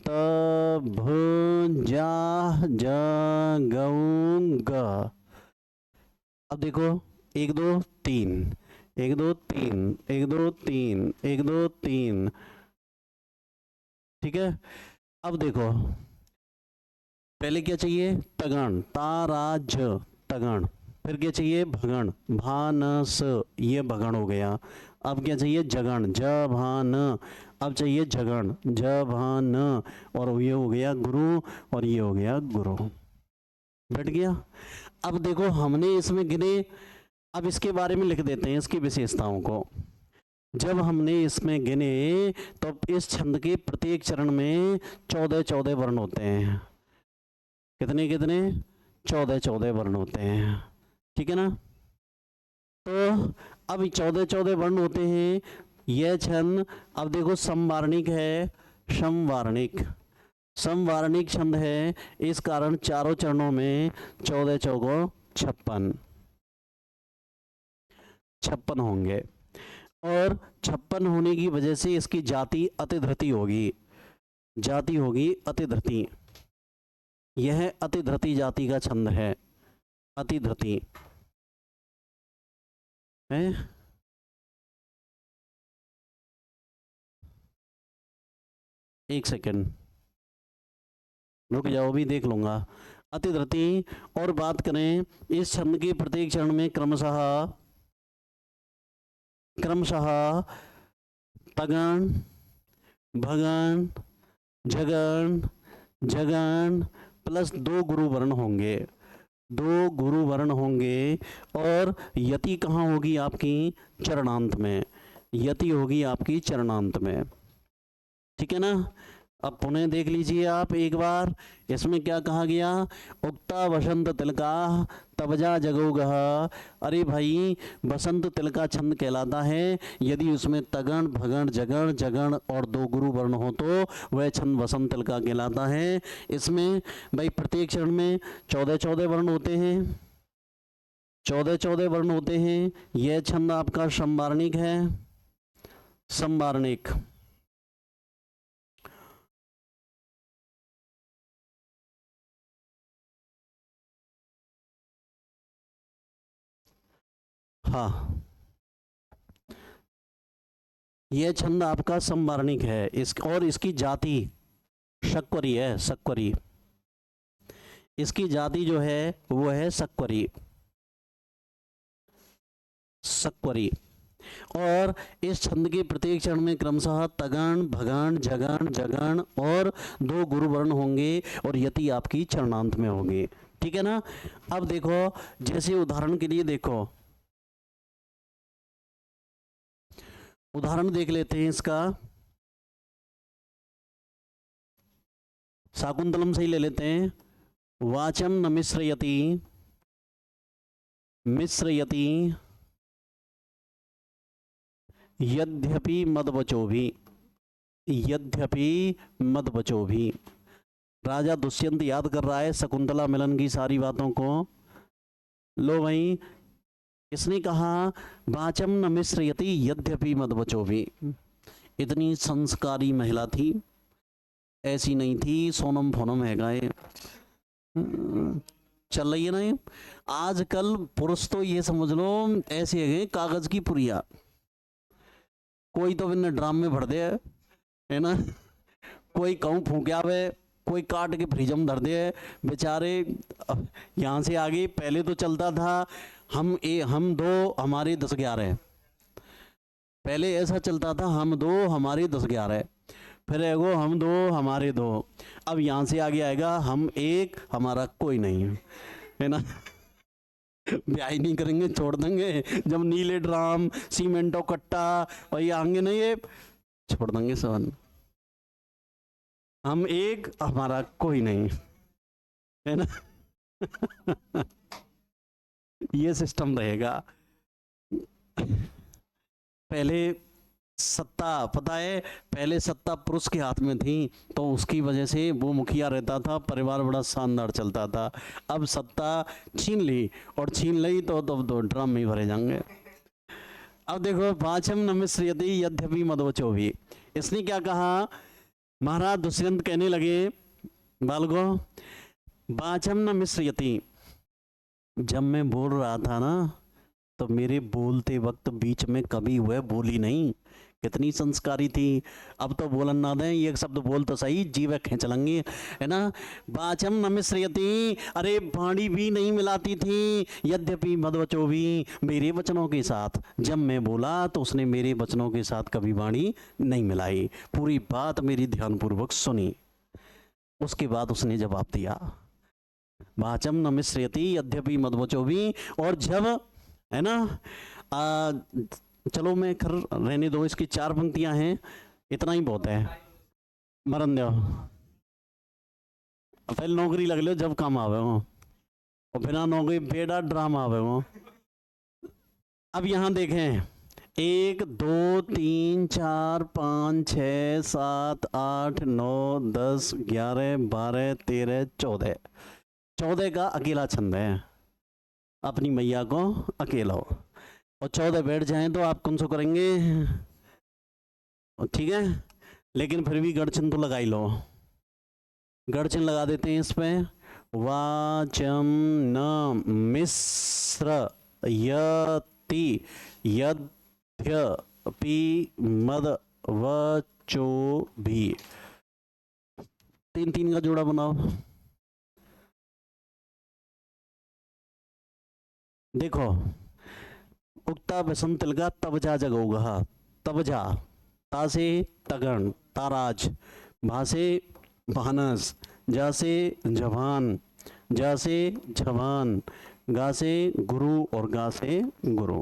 तब जा जगऊंगा। अब देखो 1 2 3 1 2 3 1 2 3 1 2 3, ठीक है। अब देखो पहले क्या चाहिए, तगण, ताराज तगण, फिर क्या चाहिए, भगण, भानस, ये भगण हो गया। अब क्या चाहिए, जगण, जभान, अब चाहिए जगण, जभान, और ये हो गया गुरु, और ये हो गया गुरु, बैठ गया। अब देखो हमने इसमें गिने, अब इसके बारे में लिख देते हैं, इसकी विशेषताओं को। जब हमने इसमें गिने तो इस छंद के प्रत्येक चरण में 14 वर्ण होते हैं। कितने कितने, 14 वर्ण होते हैं, ठीक है ना। तो अब 14 वर्ण होते हैं यह छंद। अब देखो समवार्णिक है, समवार्णिक, समवार्णिक छंद है, इस कारण चारों चरणों में 14 चौको 56 होंगे। और 56 होने की वजह से इसकी जाति अतिधृति होगी, जाति होगी अतिधृति। यह अतिधृति जाति का छंद है, अतिधृति है। एक सेकेंड रुक जाओ, भी देख लूंगा। अतिधृति। और बात करें इस छंद के प्रत्येक चरण में क्रमशः तगण, भगण, जगण, जगण प्लस 2 गुरु वर्ण होंगे, 2 गुरु वर्ण होंगे। और यति कहाँ होगी आपकी, चरणांत में, यति होगी आपकी चरणांत में, ठीक है ना। अब पुनः देख लीजिए आप एक बार, इसमें क्या कहा गया, उक्ता वसंत तिलका तबजा जगोगह। अरे भाई बसंत तिलका छंद कहलाता है यदि उसमें तगण, भगण, जगण, जगण और 2 गुरु वर्ण हो तो वह छंद वसंत तिलका कहलाता है। इसमें भाई प्रत्येक चरण में 14 वर्ण होते हैं, 14 वर्ण होते हैं। यह छंद आपका समवार्णिक है, समवार्णिक। हाँ यह छंद आपका समवार्णिक है, और इसकी जाति शक्वरी है, शक्वरी। इसकी जाति जो है वो है शक्वरी, शक्वरी। और इस छंद के प्रत्येक चरण में क्रमशः तगण, भगण, जगण, जगण और 2 गुरु वर्ण होंगे, और यति आपकी चरणांत में होगी, ठीक है ना। अब देखो जैसे उदाहरण के लिए देखो, उदाहरण देख लेते हैं इसका। शाकुंतलम से ही ले लेते हैं। वाचम न मिश्रयति, मिश्रयति यद्यपि मदवचो भी, यद्यपि मदवचो भी। राजा दुष्यंत याद कर रहा है शकुंतला मिलन की सारी बातों को। लो भाई, इसने कहा वाचम न मिश्रयति यद्यपि मदवचो भी। इतनी संस्कारी महिला थी, ऐसी नहीं थी सोनम फोनम है गाय। चल रही है ना ये आजकल। पुरुष तो ये समझ लो ऐसे है कागज की पुरिया, कोई तो इन्हें ड्राम में भर दे है ना, कोई कहूँ फूक आवे, कोई काट के फ्रिजम धर दे बेचारे। यहाँ से आगे पहले तो चलता था हम 2 हमारे 10 11, पहले ऐसा चलता था हम 2 हमारे 10 11, फिर एगो हम 2 हमारे 2। अब यहाँ से आगे आएगा हम 1 हमारा कोई नहीं, है ना। ब्याह ही नहीं करेंगे, छोड़ देंगे। जब नीले ड्राम, सीमेंटो कट्टा और ये आएंगे ना, ये छोड़ देंगे सब। हम 1 हमारा कोई नहीं, है ना। ये सिस्टम रहेगा। पहले सत्ता, पता है पहले सत्ता पुरुष के हाथ में थी, तो उसकी वजह से वो मुखिया रहता था, परिवार बड़ा शानदार चलता था। अब सत्ता छीन ली, और छीन ली तो ड्रम में भरे जाएंगे। अब देखो, वाचम न मिश्रयति यद्यपि मदवचो भी, इसने क्या कहा, महाराज दुष्यंत कहने लगे बालको, वाचम न मिश्रयति, जब मैं बोल रहा था ना तो मेरे बोलते वक्त बीच में कभी वह बोली नहीं, कितनी संस्कारी थी। अब तो बोलन ना दें, एक शब्द बोल तो सही, जीव खींच लेंगे, है ना। वाचम न मिश्रयति, अरे वाणी भी नहीं मिलाती थी, यद्यपि मदवचो भी, मेरे वचनों के साथ जब मैं बोला तो उसने मेरे वचनों के साथ कभी वाणी नहीं मिलाई, पूरी बात मेरी ध्यानपूर्वक सुनी। उसके बाद उसने जवाब दिया, वाचम न मिश्रयति यद्यपि मदवचो भी। और जब, है ना, चलो मैं कर रहने दो, इसकी 4 पंक्तियां हैं, इतना ही बहुत है, मरन दो, पहले नौकरी लग लो जब काम आवे हो, और बिना नौकरी बेड़ा ड्रामा आवे हो। अब यहां देखें, 1 2 3 4 5 6 7 8 9 10 11 12 13 14, 14 का अकेला छंद है, अपनी मैया को अकेला हो, और 14 बैठ जाएं तो आप कौन सो करेंगे, ठीक है। लेकिन फिर भी गड़चन तो लगा ही लो, गड़चन लगा देते हैं इस पे, वाचम न मिश्र यति यद्यपि मद वचो भी, 3 3 का जोड़ा बनाओ। देखो, उक्ता बसंत तिलका तबजा जगोगा, तबजा, तासे तगन ताराज, भासे भानस, जासे जवान, जासे जवान, गासे गुरु और गासे गुरु।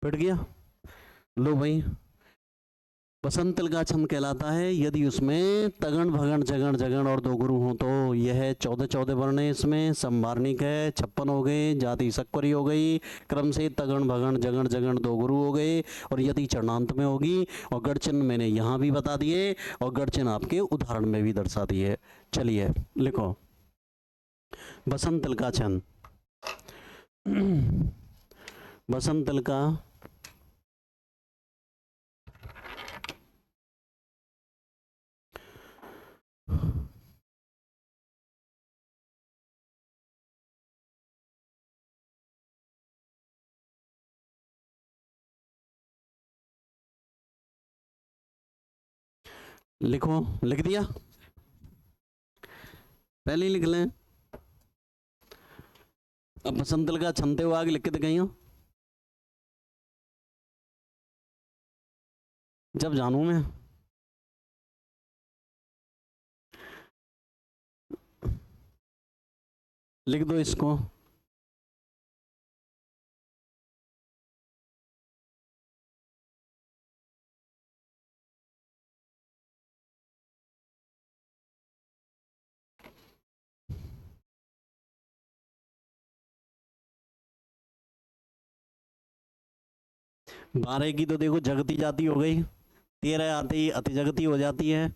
पिट गया। लो भाई, बसंत तिलका छंद कहलाता है यदि उसमें तगण भगण जगण जगण और 2 गुरु हो, तो यह 14 14 वर्ण है, इसमें संवार्णिक है, 56 हो गए, जाति सक्वरी हो गई, क्रम से तगण भगण जगण जगण 2 गुरु हो गए, और यदि चरणांत में होगी, और गढ़चिन्ह मैंने यहाँ भी बता दिए, और गढ़चिन्ह आपके उदाहरण में भी दर्शा दिए। चलिए लिखो, बसंत तिलका छंद, बसंत तिलका लिखो, लिख दिया, पहले ही लिख लें। अब बसंत तिलका छंदे हो आगे लिख के गई हो, जब जानू मैं, लिख दो इसको। बारह की तो देखो जगती जाती हो गई, 13 आते ही अति जगती हो जाती है,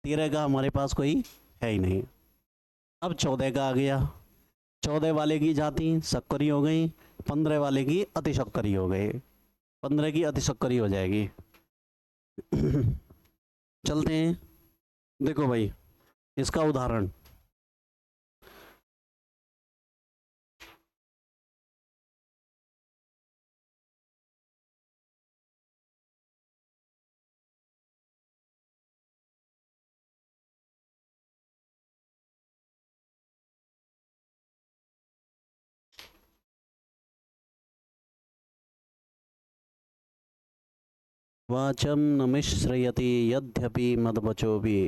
13 का हमारे पास कोई है ही नहीं। अब 14 का आ गया, 14 वाले की जाति शक्करी हो गई, 15 वाले की अति शक्करी हो गई, 15 की अति शक्करी हो जाएगी। चलते हैं, देखो भाई इसका उदाहरण, वाचम न मिश्रयति यद्यपि मदवचो भी।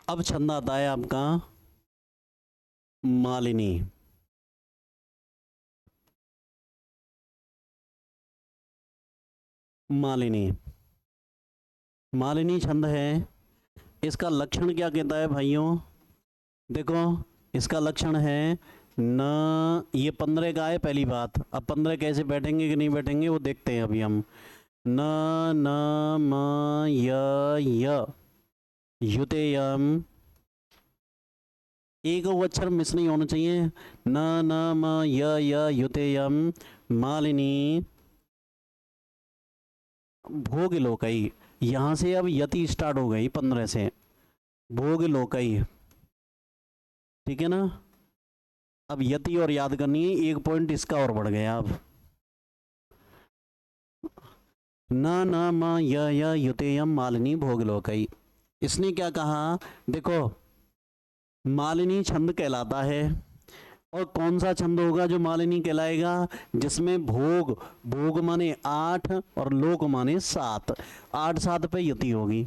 अब छंद आता है आपका मालिनी, मालिनी, मालिनी छंद है। इसका लक्षण क्या कहता है भाइयों, देखो इसका लक्षण है न, ये 15 का है पहली बात। अब 15 कैसे बैठेंगे कि नहीं बैठेंगे वो देखते हैं अभी हम। न न म य युतेयम, एक वो अक्षर मिस नहीं होना चाहिए। न न म य युतेयम मालिनी भोग लोकई। यहाँ से अब यति स्टार्ट हो गई 15 से, भोग लोकई, ठीक है ना। अब यति और याद करनी है, एक पॉइंट इसका और बढ़ गया अब। न म य युतेयम मालिनी भोग लोकई। इसने क्या कहा, देखो मालिनी छंद कहलाता है, और कौन सा छंद होगा जो मालिनी कहलाएगा, जिसमें भोग, भोग माने 8 और लोक माने 7, 8 7 पे यति होगी।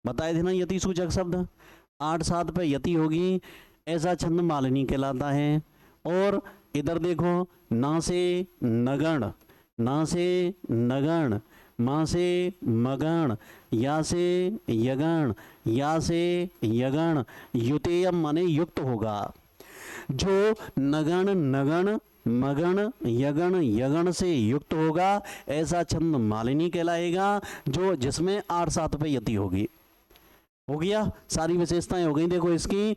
बताए थे ना यति सूचक शब्द, 8 7 पे यति होगी, ऐसा छंद मालिनी कहलाता है। और इधर देखो, ना से नगण, ना से नगण, माँ से मगण, या से यगण, या से यगण, युतेयम माने युक्त होगा। जो नगण नगण मगण यगण यगण से युक्त होगा, ऐसा छंद मालिनी कहलाएगा, जो जिसमें 8 7 पे यति होगी। हो गया, सारी विशेषताएं हो गई देखो इसकी,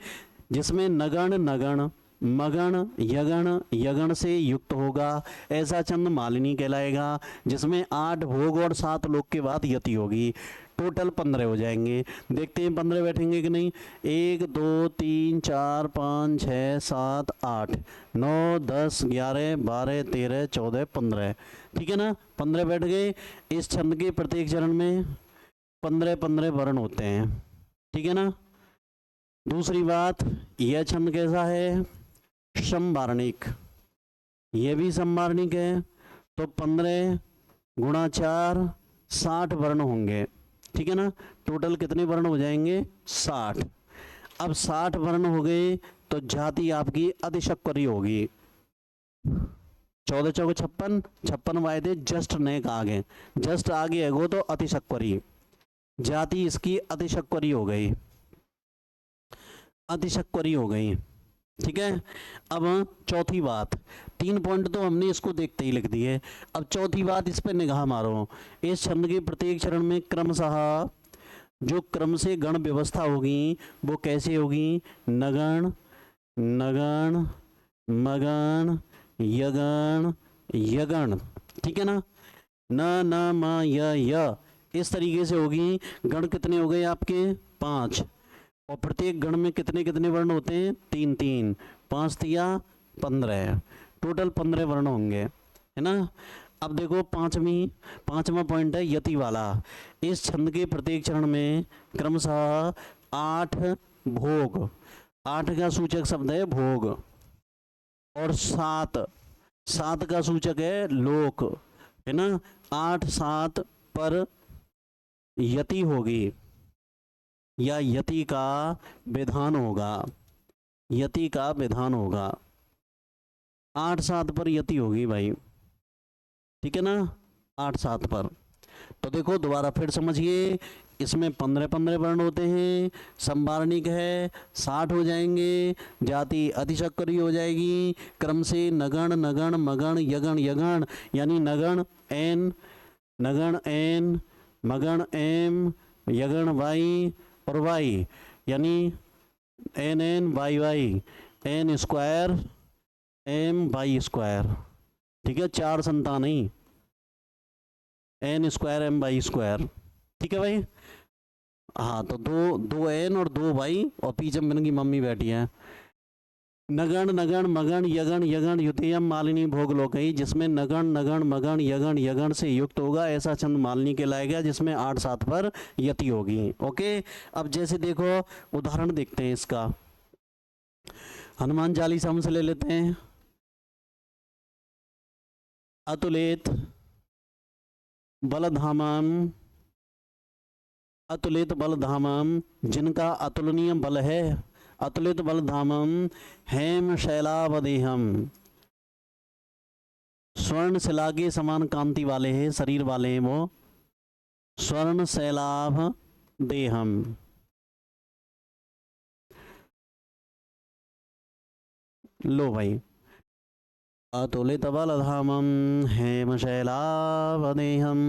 जिसमें नगण नगण मगण यगण यगण से युक्त होगा, ऐसा छंद मालिनी कहलाएगा, जिसमें 8 भोग और 7 लोक के बाद यति होगी। टोटल 15 हो जाएंगे। देखते हैं 15 बैठेंगे कि नहीं। 1 2 3 4 5 6 7 8 9 10 11 12 13 14 15, ठीक है ना। 15 बैठ गए। इस छंद के प्रत्येक चरण में 15 15 वर्ण होते हैं, ठीक है ना। दूसरी बात, यह छंद कैसा है, समवार्णिक, यह भी समवार्णिक है। तो 15 गुणा 4 60 वर्ण होंगे, ठीक है ना। टोटल कितने वर्ण हो जाएंगे, 60। अब 60 वर्ण हो गए तो जाति आपकी अतिशक्वरी होगी। 14 चौके 56, 56 वायदे जस्ट नेक आगे, जस्ट आगे है वो तो अतिशक्वरी, जाति इसकी अतिशक्वरी हो गई, अतिशक्वरी हो गई, ठीक है। अब चौथी बात, 3 पॉइंट तो हमने इसको देखते ही लिख दिए। अब चौथी बात, इस पे निगाह मारो। इस छंद के प्रत्येक चरण में क्रमशः जो क्रम से गण व्यवस्था होगी वो कैसे होगी, नगण नगण मगण यगण यगण, ठीक है ना। न न म य इस तरीके से होगी। गण कितने हो गए आपके, 5, और प्रत्येक गण में कितने कितने वर्ण होते हैं, 3 3, 5 तिया 15, टोटल 15 वर्ण होंगे, है ना। अब देखो पांचवा पॉइंट है यति वाला। इस छंद के प्रत्येक चरण में क्रमशः 8 भोग, 8 का सूचक शब्द है भोग, और 7 का सूचक है लोक, है ना। 8 7 पर यति होगी, या यति का विधान होगा, यति का विधान होगा। 8 7 पर यति होगी भाई, ठीक है ना, 8 7 पर। तो देखो दोबारा फिर समझिए, इसमें 15 15 वर्ण होते हैं, संवार्णिक है, 60 हो जाएंगे, जाति अतिशक्वरी हो जाएगी, क्रम से नगण नगण मगण यगण यगण, यानी नगण एन, नगण एन, मगण एम, यगण वाई, और वाई यानी N N Y Y, N square M Y square, ठीक है। 4 संतान नहीं, N square M Y square, ठीक है भाई। हाँ, तो दो एन और 2 वाई, और पीछे में की मम्मी बैठी है। नगण नगण मगण यगण यगण युतेयम मालिनी भोग लोकई, जिसमें नगण नगण मगण यगण यगण से युक्त होगा, ऐसा छंद मालिनी कहलाएगा, जिसमें 8 7 पर यति होगी। ओके, अब जैसे देखो उदाहरण देखते हैं इसका। हनुमान चालीसा हम से ले लेते हैं। अतुलित बलधामम, अतुलित बलधामम, जिनका अतुलनीय बल है, अतुलित बलधामम हेम शैलावदेहम, स्वर्ण शिला के समान कांति वाले हैं, शरीर वाले हैं वो, स्वर्ण शैलाभ देहम। लो भाई, अतुलितबलधामं हेमशैलावदेहम्।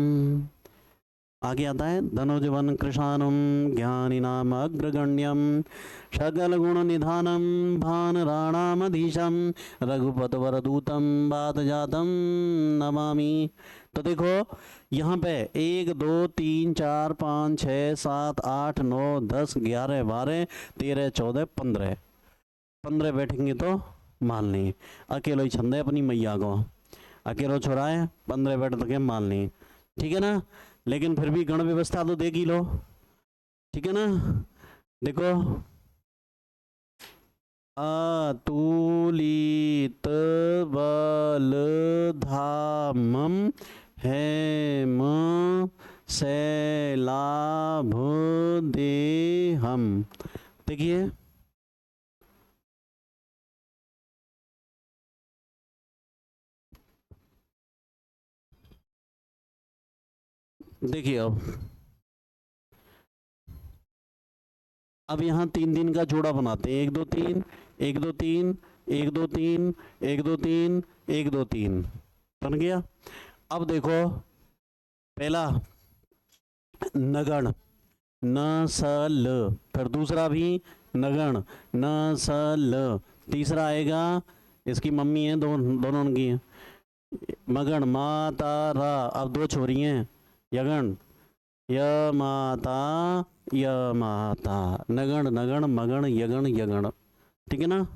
आगे आता है धनुजवन कृशानं ज्ञानिनाम अग्रगण्यम सकल गुण निधानम भानराणामधीशम रघुपतवरदूतम बातजातम नमामि। तो देखो यहाँ पे 1 2 3 4 5 6 7 8 9 10 11 12 13 14 15 15 बैठेंगे तो मान ली। अकेलो ही छंदे अपनी मैया को, अकेलो छोड़ा है 15 बैठ के मान ली, ठीक है ना। लेकिन फिर भी गण व्यवस्था तो देख ही लो, ठीक है ना। देखो अतुलित बल धामम हेम शैलाभ देहम। देखिए देखिए अब यहाँ 3 दिन का जोड़ा बनाते हैं, 1 2 3 1 2 3 1 2 3 1 2 3 1 2 3 बन गया। अब देखो पहला नगण न स ल, फिर दूसरा भी नगण न स ल, तीसरा आएगा इसकी मम्मी है, दोनों की है मगण माता रा, अब 2 छोरी हैं यगण य माता य माता, नगण नगण मगण यगण यगण, ठीक है ना।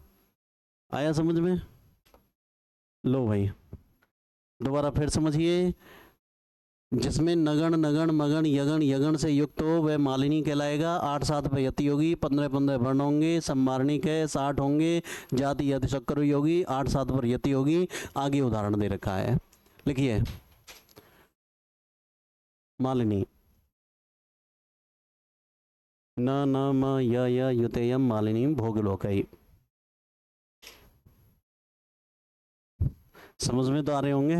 आया समझ में? लो भाई दोबारा फिर समझिए, जिसमें नगण नगण मगण यगण यगण से युक्त हो वह मालिनी कहलाएगा। 8 7 पे यति होगी, 15 15 वर्ण होंगे, संवारणिक है 60 होंगे, जाति यति शक्कर होगी, 8 7 पर यति होगी। आगे उदाहरण दे रखा है, लिखिए मालिनी न न म य युतेयम मालिनी भोगलोकई। समझ में तो आ रहे होंगे।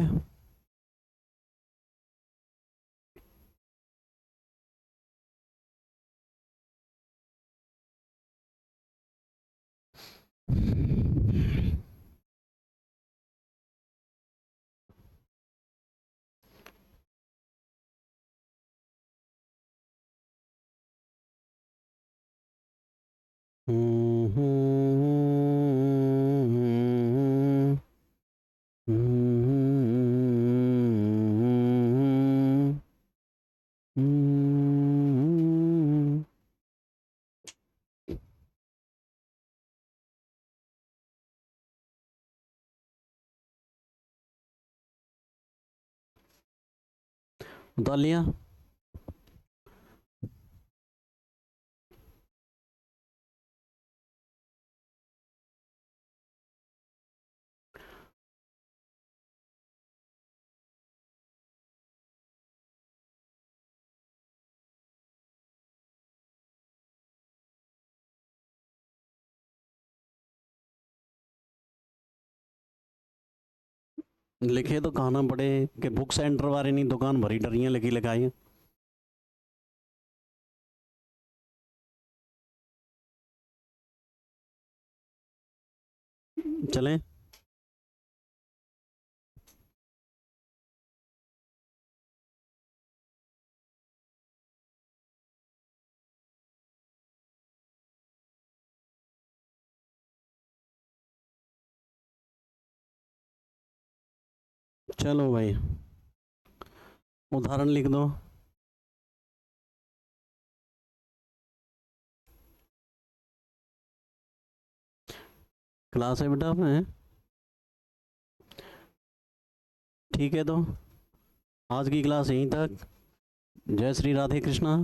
उतार लिया। लिखे तो कहना पड़े कि बुक सेंटर वाले नहीं दुकान भरी डरियां लिखी लिखाई। चलें चलो भाई उदाहरण लिख दो। क्लास है बेटा में, ठीक है तो आज की क्लास यहीं तक। जय श्री राधे कृष्णा।